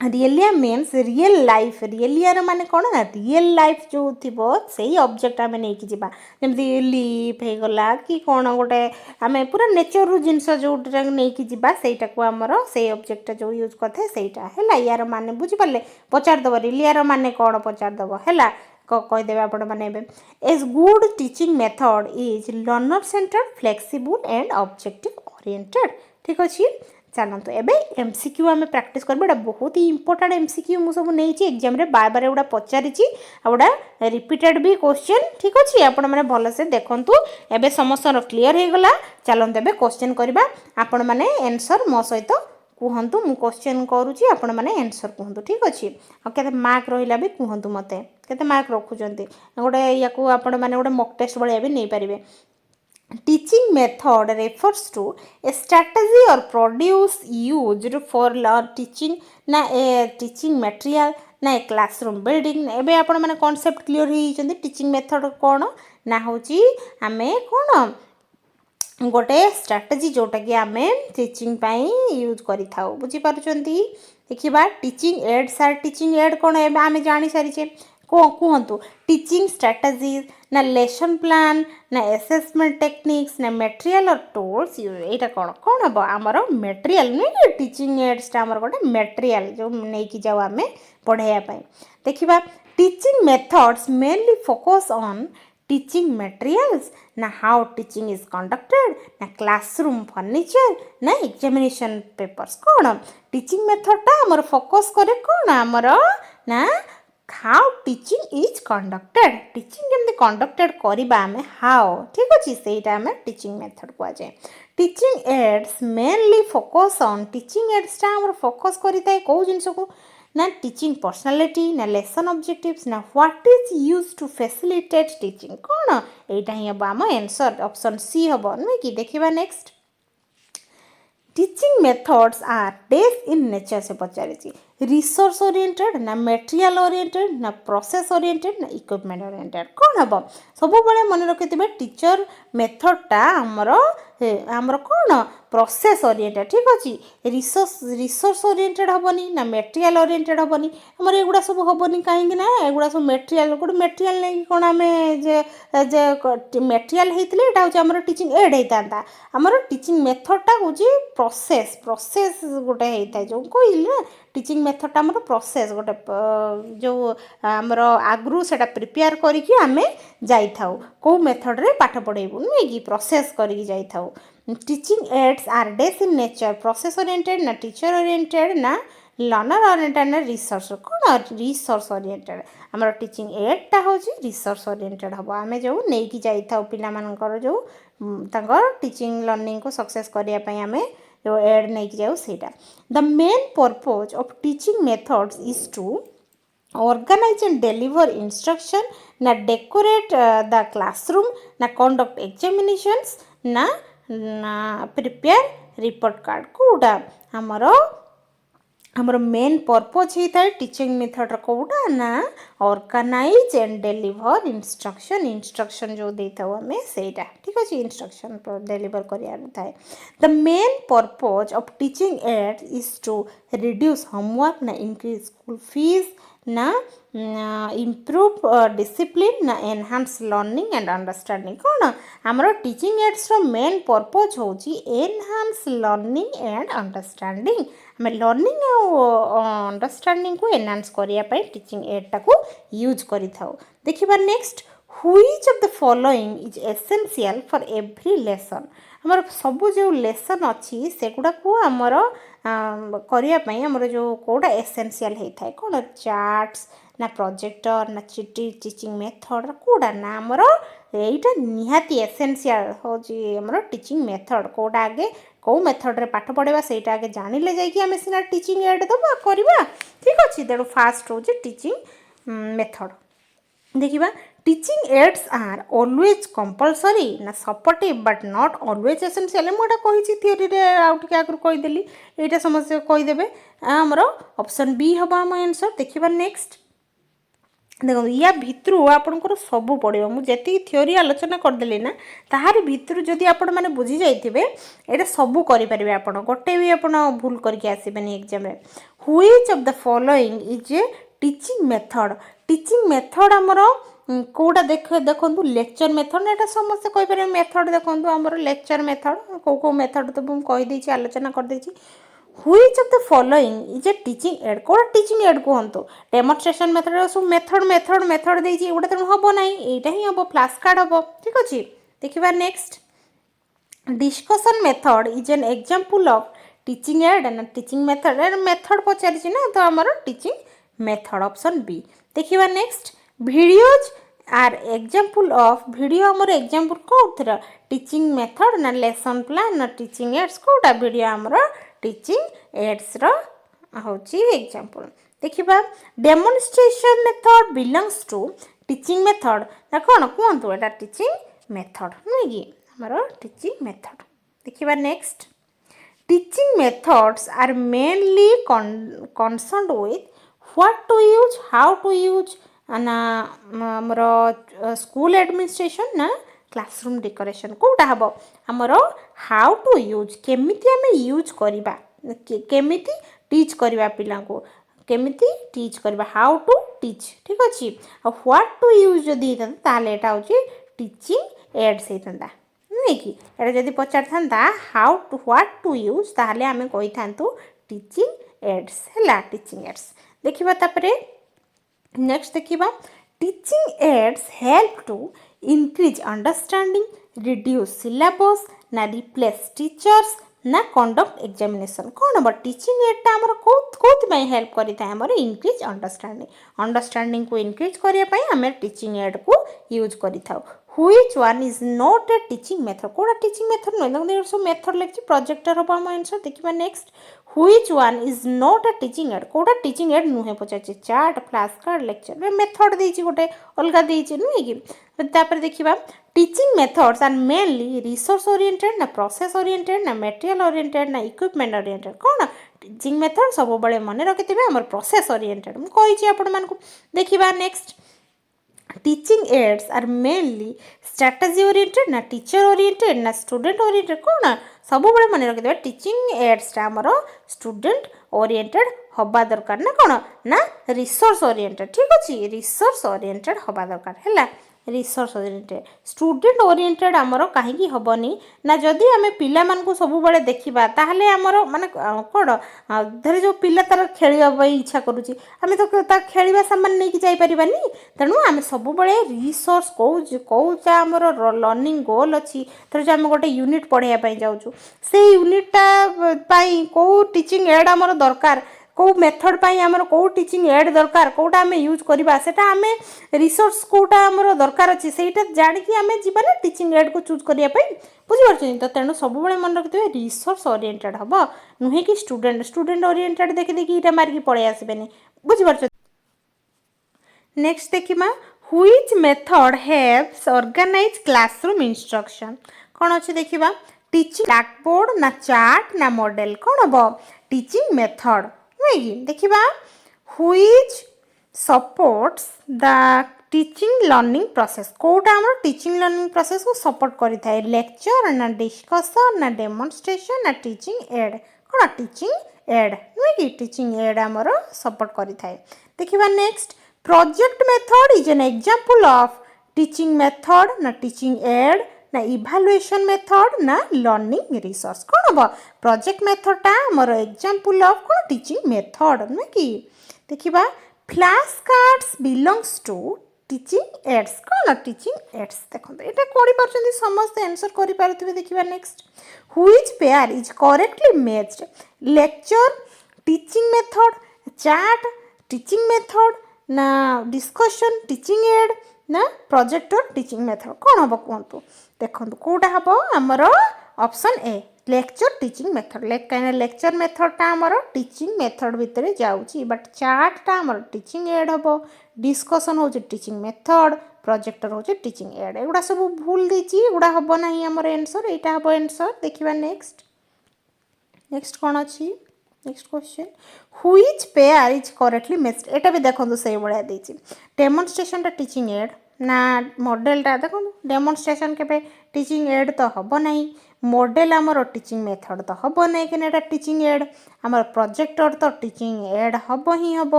रियलिया मीन्स रियल लाइफ रियलियार माने कौन ना रियल लाइफ जो थी से ऑब्जेक्ट आम नहीं कि जमी लीफ हो गला कि कौन गोटे आम पूरा नेचर रू जिनस जो नहीं कि सेटा को आमर से ऑब्जेक्ट जो यूज करते सेटा है यार माने बुझीपारे पचारदेव रियलियार माने कौन पचारदेव है कहीदेवे आपण मैंने a good teaching method is learner centred flexible and objective oriented ठीक अच्छे चलते एबे एमसीक्यू आम प्राक्ट करवा बहुत ही इंपोर्टेंट एमसीक्यू मुझे सब नहीं एग्जाम रे बार बार एगुड़ा पचारि आउटा रिपीटेड भी क्वेश्चन ठीक अच्छे आपण मैंने भलसे देखूँ एबे समस्त क्लीयर हो गला चलते एबे क्वेश्चन करवा आपण मैंने आंसर मो सहित कहतु मु क्वेश्चन करुँची आपण मैंने आंसर कहतु ठीक अच्छे के मार्क रहा भी कहतु मत के मार्क रखुच्च गोटे या आपण मैंने गोटे मॉक टेस्ट भाया भी नहीं पारे Teaching method refers to a strategy or produce used for teaching ना a teaching material ना a classroom building एबे आपण माने concept clear ही जंदी teaching method कोन ना होची आमे कोन गोटे strategy जोटा कि आमे teaching पाई यूज करि थाउ बुझी पारुचंती देखिबा teaching aid कोन एबे आमे जानि सारिचे कहतु टीचिंग स्ट्रैटेजीज ना लेसन प्लान ना असेसमेंट टेक्निक्स ना मटेरियल और टूल्स यहाँ कौन कौन हम आमर मटेरियल नुहे टीचिंग एड्सटा आमर गोटे मटेरियल जो नहीं कि जाऊ आम पढ़ाइया देखिबा teaching methods mainly focus on teaching materials ना हाउ टीचिंग इज कंडक्टेड ना क्लासरूम फर्निचर ना एग्जामिनेशन पेपर्स कौन टीचिंग मेथडटा आमर फोकस करे कौन आमर ना how teaching is conducted teaching केमती कंडक्टेड करबा आमे हाउ ठीक अछि सेटा आमे टीचिंग मेथड को जाय teaching aids mainly focus on teaching aids टा आमर फोकस करिताय को जिंस को ना टीचिंग पर्सनालिटी ना लेसन ऑब्जेक्टिव्स ना what is used to facilitate teaching कौन एटा ही अब आम आंसर ऑप्शन सी हबो नै कि देखिबा next teaching methods are days in nature से पचारिछि रिसोर्स ओरिएंटेड ना मटेरियल ओरिएंटेड ना प्रोसेस ओरिएंटेड ना इक्विपमेंट ओरिएंटेड कौन हम सब बड़े मन रखिथे टीचर मेथडटा आमर कौन प्रोसेस ओरिएंटेड ठीक अच्छे रिसोर्स ओरिएंटेड हेनी ना मटेरियल ओरिएंटेड हेनी आमर एगुड़ा सब हेनी कहीं ना एगुड़ा सब मटेरियल गोटे मटेरियल नहीं कौन आम मटेरियल होता हूँ टीचिंग एड होता आमर टीचिंग मेथडटा हूँ प्रोसेस प्रोसेस गोटे होता है जो कहली ना टीचिंग मेथडटा आमर प्रोसेस गोटे जो आमर आगु से प्रिपेयर करके आम जाइथाउ कौ मेथड रे पाठ पढ़ेबू नुहे कि प्रोसेस करके जाइथाउ teaching aids are days in nature process oriented ना टीचर ओरिएंटेड ना लर्नर ओरिएंटेड ना रिसोर्स कौन रिसोर्स ओरिएंटेड आमर टीचिंग एडटा हूँ रिसोर्स ओरिएंटेड हम आम जो नहीं कि जाइथाउ पिला मानकर जो टीचिंग लर्निंग को सक्सेस करने आम जो एड नहीं कि जाऊ सेटा the main purpose of teaching methods is to organize and deliver instruction na decorate the classroom na conduct examinations na prepare report card कोडा हमर मेन पर्पज होता है टीचिंग मेथड कोडा ना ऑर्गेनाइज एंड डिलीवर इंस्ट्रक्शन जो देता हूँ हमें सेटा ठीक अच्छे इंस्ट्रक्शन डिलीवर कर the main purpose of teaching aid is to reduce homework ना इंक्रीज स्कूल फीस ना इम्प्रूव डिसिप्लिन ना एनहांस लर्निंग एंड अंडरस्टैंडिंग कौन आमर टीचिंग एड्स मेन पर्पज हूँ एनहांस लर्निंग एंड अंडरस्टैंडिंग आम लर्निंग अंडरस्टैंडिंग को enhance करने टीचिंग एडटा को यूज करिथाउ देखिबा next which of the following is essential for every lesson आमर सब जो लेसन अच्छी सेगुड़ा को आमर करने आमर जो कौटा एसेंशियल होता है कौन चार्ट्स ना प्रोजेक्टर ना टीचिंग मेथड कौटा ना आमर यहीटा निहाती एसेंशियल हूँ आमर टीचिंग मेथड कौटा आगे कौ मेथड रे पाठ पढ़ेबा सेटा आगे जानिले जाइए आम सीना टीचिंग एड दबा करवा ठीक अच्छे तेणु फास्ट हूँ टीचिंग मेथड देखिबा teaching aids are always compulsory ना supportive but not always essential मुझे कही थियोरी रे आउ टिके आगु कहीदेली एटा समस्या कहीदेवे आमर ऑप्शन बी हम आम आंसर देखिबा नेक्स्ट देखो या भितर आपंकर सबू पड़ो मुझे थियोरी आलोचना करदेली ना ताहार भितर जदि आपण मैंने बुझी जाइए यहाँ सबू करेंगे आप गोटे भी आप भूल करके आसबेनि exam which of the following is a teaching method आमर कौटा देखो लेक्चर मेथड ना यहाँ समस्त कहीपर मेथड देखो आमर लेक्चर मेथड कौ मेथड तो मुझे कहीदे आलोचना करदे which of the following is a teaching aid कौन टीचिंग एड कहतु डेमोन्स्ट्रेशन मेथड सब मेथड देती गोटे तेणु हम ना यहाँ ही हम फ्लैश कार्ड हम ठीक अच्छे देखिए next discussion method is an example of teaching aid ना टीचिंग मेथड पचारि ना तो आमर टीचिंग मेथड ऑप्शन बी देखिए next videos are example of video आमर एग्जांपल कौन टीचिंग मेथड ना लेसन प्लान ना टीचिंग एड्स कौटा वीडियो आमर टीचिंग एड्स हूँ एग्जांपल देखिबा demonstration method belongs to teaching method ना कौन कहतु एटा टीचिंग मेथड नुहे कि आमर टीचिंग मेथड देखिबा next teaching methods are mainly concerned with what to use how to use ना आमर स्कूल एडमिनिस्ट्रेशन ना क्लासरूम डेकोरेशन कौटा हम आमर हाउ टू यूज केमिति आम यूज करवा केमिति टीच करवा पिला को केमिति टीच करवा हाउ टू टीच ठीक अच्छे व्हाट टू यूज जदि होता यहाँ हूँ टीचिंग एड्स होता नुहे कि यहाँ जब पचार था how to what to use ताहले आम कही था टीचिंग एड्स है टीचिंग एड्स देखा नेक्स्ट देखा teaching aids help to increase understanding, reduce syllabus, ना replace teachers, ना conduct examination. कौन हम टीचिंग एडटा आमर कौन हेल्प करें इंक्रीज अंडरस्टैंडिंग को इंक्रीज करने आम टीचिंग एड को यूज कर Which one is not a teaching method? कौन टीचिंग मेथड नुहे सब मेथड लिखी प्रोजेक्टर हम आम आंसर देखा next Which one is not a teaching aid? कौटा टीचिंग एड नुहे पचार chart flash card lecture method देती गोटे अलग देती नुहे कि देखा teaching methods are mainly resource oriented ना प्रोसेस ओरिएंटेड ना मटेरियल ओरिएंटेड ना इक्विपमेंट ओरिएंटेड कौन टीचिंग मेथड सब बड़े मन रखिथे आम प्रोसेस ओरिएंटेड मुझे आपण देखा next teaching aids are mainly strategy oriented ना टीचर ओरिएंटेड ना स्टूडेंट ओरिएंटेड कौन सब बड़े मन रखिथे टीचिंग एड्स आमर स्टूडेंट ओरिएंटेड हवा दरकार ना कौन ना रिसोर्स ओरिएंटेड ठीक अच्छे रिसोर्स ओरिएंटेड हवा दरकार है रिसोर्स ओरिएंटेड स्टूडेंट ओरिएंटेड आमर कहीं हेनी ना जदि आम पिला सब बड़े देखा ताहले आमर माने कौन धर जो पिला तार खेलवा इच्छा करुच्ची आम तो खेलवा सामान नहीं जापरानी तेणु आम सब बड़े रिसोर्स कौचा आमर लर्निंग गोल अच्छी धर जो आम गोटे यूनिट पढ़ाई जाऊँ से यूनिटा कौ टीचिंग एड आमर दरकार कौ मेथड पाई आमर कौ टीचिंग एड दरकार कौटा आम यूज करवा सेटा आम रिसोर्स कौटा आमर दरकार अच्छी सेटा जानिकी आम जीवा टीचिंग एड को चूज करने बुझीपार तो तेणु सब मन रखिए रिसोर्स ओरिएंटेड हम नुहे कि स्टूडेंट ओरिएंटेड देखी देखी ये मारिकी पड़े आसबेनि बुझीपार नेक्स्ट देखा Which method helps organize classroom instruction कौन अच्छे देखा टीचिंग ब्लैकबोर्ड ना चार्ट ना मॉडल कौन हम टीचिंग मेथड देखा Which supports the teaching learning process कौटा आम टीचिंग लर्निंग प्रोसेस को सपोर्ट करें लेक्चर ना डिस्कसन ना डेमोन्स्ट्रेशन ना टीचिंग एड कौन टीचिंग एड नुहे कि टीचिंग एड आमर सपोर्ट करें देखा next project method is an example of teaching method ना टीचिंग एड ना इभालुएशन मेथड ना लर्निंग रिसोर्स कौन हम प्रोजेक्ट मेथडटा आमर एग्जांपल ऑफ कौन टीचिंग मेथड नुहे कि देखा flash cards belongs to teaching aids कौन टीचिंग एड्स देखो ये कर समस्त आंसर करें देखा next Which pair is correctly matched lecture teaching method chart teaching method ना डिस्कशन टीचिंग एड ना प्रोजेक्टर टीचिंग मेथड कौन हम कहतु देखो कौटा हम आमर option A lecture teaching method कहीं लेक्चर मेथडटा आमर टीचिंग मेथड भितर जाऊँगी बट चार्टा आमर टीचिंग एड हम डिस्कसन हो टीचिंग मेथड प्रोजेक्टर हो टीचिंग एड एगुड़ा सब भूल देती एगुड़ा हम ना आमर आंसर यहाँ हम आंसर देखा नेक्स्ट कौन अच्छी next question Which pair is correctly matched एटा भी देखो से भाया देती डेमोन्स्ट्रेशन टीचिंग एड ना मॉडलटा देखो डेमोन्स्ट्रेशन के टीचिंग एड तो हम ना मॉडल आमर टीचिंग मेथड तो हम ना कि टीचिंग एड आमर प्रोजेक्टर तो टीचिंग एड हम ही हम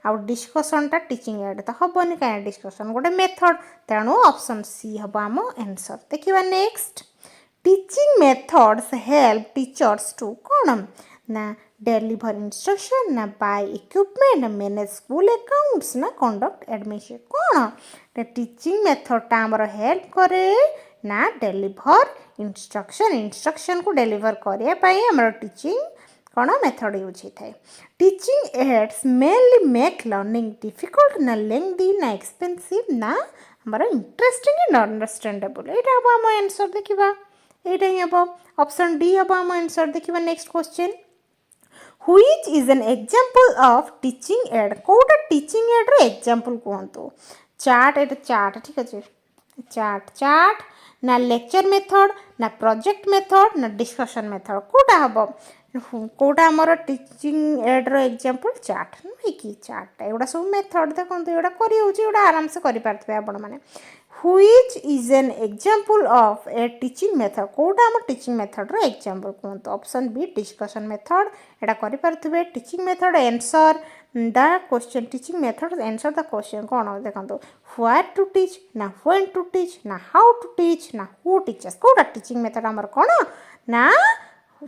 आउ डिस्कसनटा टीचिंग एड तो हेनी कहीं डिस्कसन गोटे मेथड तेणु ऑप्शन सी हम आम आंसर देखा next teaching methods help teachers to कौन ना डेलीवर इंस्ट्रक्शन ना बाय इक्विपमेंट ना मैनेज स्कूल अकाउंट्स ना कंडक्ट एडमिशन कौन टीचिंग मेथडटा आमर हेल्प करे ना डेलीवर इंस्ट्रक्शन को डेलीवर करने आमर टीचिंग कौन मेथड यूज होता है teaching aids mainly make learning difficult ना लेंथी ना एक्सपेंसिव ना आमर इंटरेस्टिंग एंड अंडरस्टैंडेबल यहाँ हम आम आंसर देखा यहाँ ही हम ऑप्शन डी हम आम आंसर देखा next question Which is an example of teaching aid कौटा टीचिंग एड रो एग्जांपल कहतु चार्ट एटा चार्ट ठीक अच्छे चार्ट ना लेक्चर मेथड ना प्रोजेक्ट मेथड ना डिस्कशन मेथड कौटा हम कौटा आमर टीचिंग एड रो एग्जांपल चार्ट नुहे कि चार्ट एगुड़ा सब मेथड देखो एटा कर आराम से करें आपण मैंने Which is an example of a teaching method कौटा आम टीचिंग मेथड रो एग्जांपल कहतु ऑप्शन बी डिस्कशन मेथड एटा करें teaching method answer the question teaching method answer the question कौन देखो व्हेयर टू टीच ना व्हेन टू टीच ना हाउ टू टीच ना हु टीचर्स कौटा टीचिंग मेथड आमर कौन ना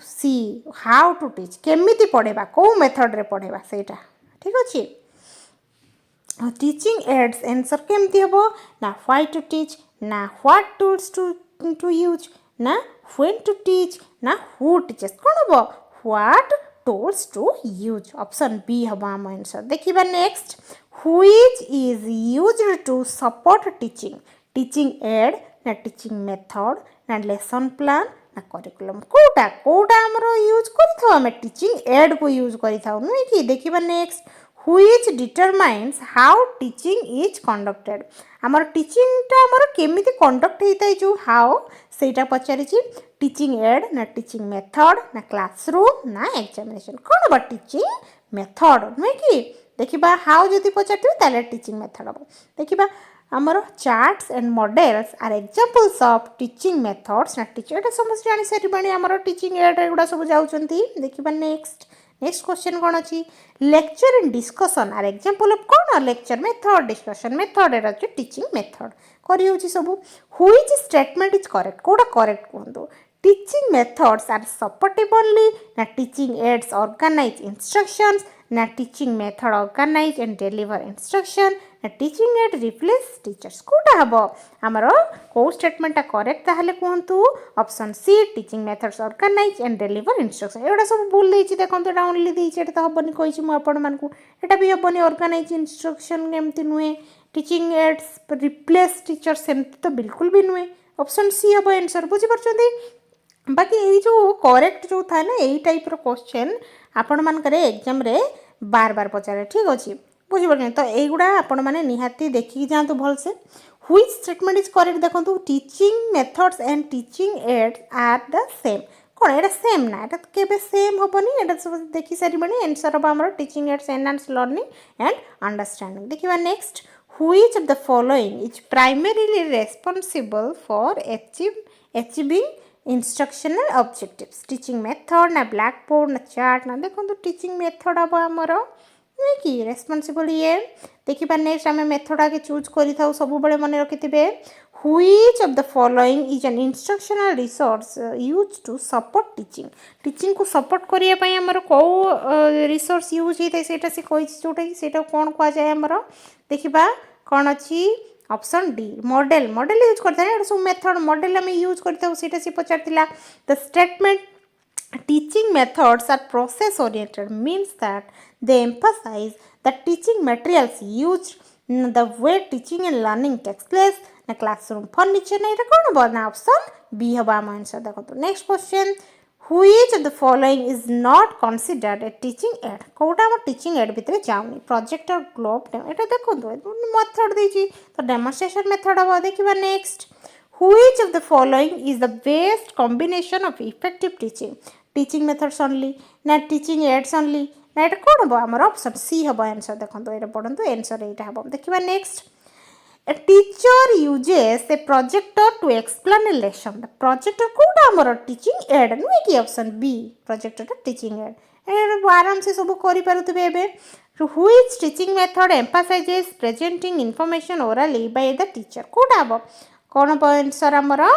सी हाउ टू टीच केमिति पढ़ेबा कौ मेथड रे पढ़ेबा सेटा ठीक अच्छे टीचिंग एड्स आंसर केमती हम ना व्हाई टू टीच ना व्हाट टूल्स टू यूज ना व्हेन टू टीच ना हु टीचर्स कौन हम what tools to use option B हम आम आंसर देखिबा next which is used to support teaching aid ना टीचिंग मेथड ना लेसन प्लान ना करिकुलम कोटा कोटा हमरो यूज करथो हम टीचिंग एड को यूज करथाउ नुई कि देखिबा next which determines how teaching is conducted आमर टीचिंग टा आमर केमिति कंडक्ट हेताय जो हाउ सेटा पचारिछि टीचिंग एड ना टीचिंग मेथड ना क्लासरूम ना एग्जामिनेशन कोन बा टीचिंग मेथड नुई कि देखिबा हाउ जदि पचारथिबे ताले टीचिंग मेथड हबो देखिबा आमर charts and models are examples of teaching methods ना टीचर एटा समझ जानि सरिबाणी आमर टीचिंग एड एगुडा सब जाउचंती देखिबा नेक्स्ट क्वेश्चन कौन अच्छी lecture and discussion are example of कौन लेक्चर मेथड डिस्कशन मेथड एरा अच्छे टीचिंग मेथड करी होची सब व्हिच स्टेटमेंट इज करेक्ट कोडा करेक्ट कहंदो teaching methods are supportive only ना टीचिंग एड्स ऑर्गेनाइज इंस्ट्रक्शंस ना teaching method organize and deliver instruction ना टीचिंग एड रिप्लेस टीचर्स कोटा हबो हमरो को स्टेटमेंटा करेक्ट ताहले कहंतु option C teaching methods organize and deliver instruction एडा सब भूल देछि देखंतु एडा ओनली देछि एटा त हबनी कहिछि मु आपण मानकु एटा भी हबनी ऑर्गेनाइज इंस्ट्रक्शन केमति नुए टीचिंग एड्स रिप्लेस टीचर्स एमति तो बिल्कुल भी नुए ऑप्शन सी हबो आंसर बुझि परछंती बाकी ये जो करेक्ट जो था ना यही टाइप रो क्वेश्चन आपण मान करे एग्जाम रे बार बार पचारे ठीक अछि बुझि परछन तो एगुडा आपण माने निहाती देखि जांतु भल से व्हिच स्टेटमेंट इज करेक्ट देखंतु teaching methods and teaching aids are the same कोन एटा सेम ना एटा केबे सेम होबनी एटा सब देखि सारी बनी आंसर अब हमर teaching aids enhance learning and understanding देखिबा next which of the following is primarily responsible for achieving instructional objectives teaching method ना ब्लैक बोर्ड ना चार्ट ना देखो टीचिंग मेथड अब आमर नहीं कि रेस्पॉन्सिबल ये देखिबा नेक्स्ट आम मेथड आगे चूज करिथाउ सब बळे मन रखिथिबे which of the following is an instructional resource use to support teaching को सपोर्ट करिया पई हमर को रिसोर्स यूज हेतै सेटा से कहि जोटा कि सेटा कोन को जाय हमर देखिबा कोन अछि ऑप्शन डी मॉडल यूज करता है सब मेथड मॉडल हम यूज करता सेटा से पचारतिला the statement teaching methods are process oriented means that they emphasize the teaching materials used the way teaching and learning takes place na classroom furniture na eta kon bo na option b hoba am answer dekho next question which of the following is not considered a teaching aid कोटा हम teaching aid भितरे जाउनी projector globe eta देखो method देछि तो demonstration method अब देखिबा next which of the following is the best combination of effective teaching methods only na teaching aids only ना एटा कोन हबो हमर ऑप्शन सी हबो आंसर देखंतो एटा पढंतो आंसर एटा हबो देखिबा next A teacher uses a projector to explain a lesson. The projector कोटा हमर teaching aid नुए कि ऑप्शन बी प्रोजेक्टर टा टीचिंग एड ए आराम से सब करि पारुतबे एबे which teaching method emphasizes presenting information orally by the teacher कोटा हबो कोन हबो आंसर हमर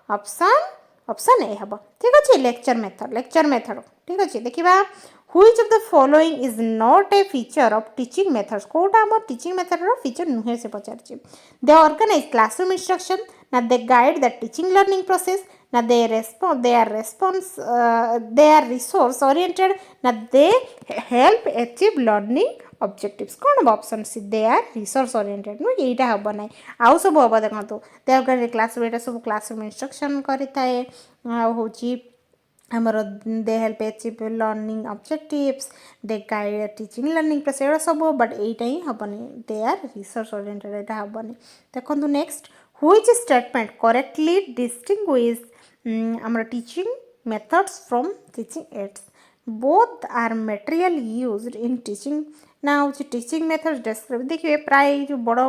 ऑप्शन ए हबो ठीक अछि लेक्चर मेथड ठीक अछि देखिबा which of the following is not a feature of teaching methods Kota हमर टीचिंग मेथड रो फीचर नुहे से पचारछि they organize classroom instruction na they guide the teaching learning process na they are resource oriented na they help achieve learning objectives कोन option C they are resource oriented नु एटा हबो नै आउ सब हबो देखंतु they organize classroom एटा सब classroom instruction करिताए आ होची हमरो they help achieve learning objectives they guide teaching learning process एरा सब बट एटा ही हबनी दे आर रिसर्च ओरिएंटेड एटा हबनी देखंतु next which statement correctly distinguish हमरो teaching methods from teaching aids both are material used in teaching ना होची टीचिंग मेथड्स डिस्क्राइब देखिए प्राय जो बड़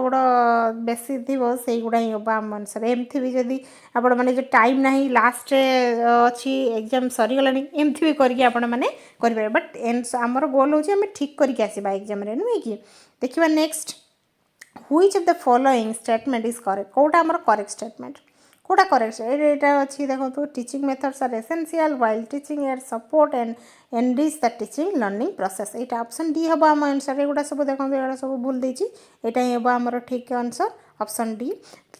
बेसी थिबो सेई गुडा ही होबा आंसर एमथि भी जदी आपण माने जो टाइम नाही लास्ट अछि एग्जाम सरी गलानी एमथि भी करके आपण माने करि पारे बट हमर गोल होची हम ठीक करके आसीबा एग्जाम रे नुई कि देखिबा next which of the following statement is correct कोटा हमर करेक्ट स्टेटमेंट कोटा करेक्ट एटा अछि देखो तो teaching methods are essential while teaching aid support and enrich the teaching learning process एटा ऑप्शन डी हबो हम आंसर एगुडा सब देखो एगुडा सब भूल देछि एटा ही हबो हमर ठीक answer option D.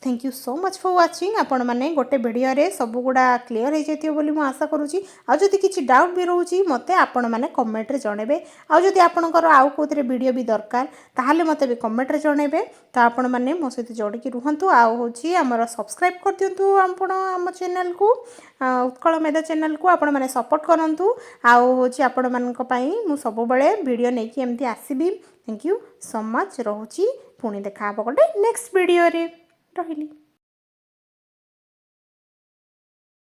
Thank you so much for watching. आपण माने गोटे वीडियो रे सब गुडा क्लियर हो जाइतियो बोली मु आशा करूची। आ जदि किछि डाउट भी रहउची मते आपण माने कमेंट रे जणेबे। आ जदि आपणकर आउ कोथरे वीडियो भी दरकार ताहाले मते भी कमेंट रे जणेबे। तो आपण माने मो सहित जोड़ी की रुहंतु। आ होची हमर सब्सक्राइब कर दियंतु आपण हम चैनल को उत्कल मेधा चैनल को आपण माने सपोर्ट करंतु। आ होची आपण मानक पई मु सब बळे वीडियो नै कि एमती आसीबी। Thank you so much. रहउची पुणी देखा हबो गोटे नेक्स्ट वीडियो रे। रहिली।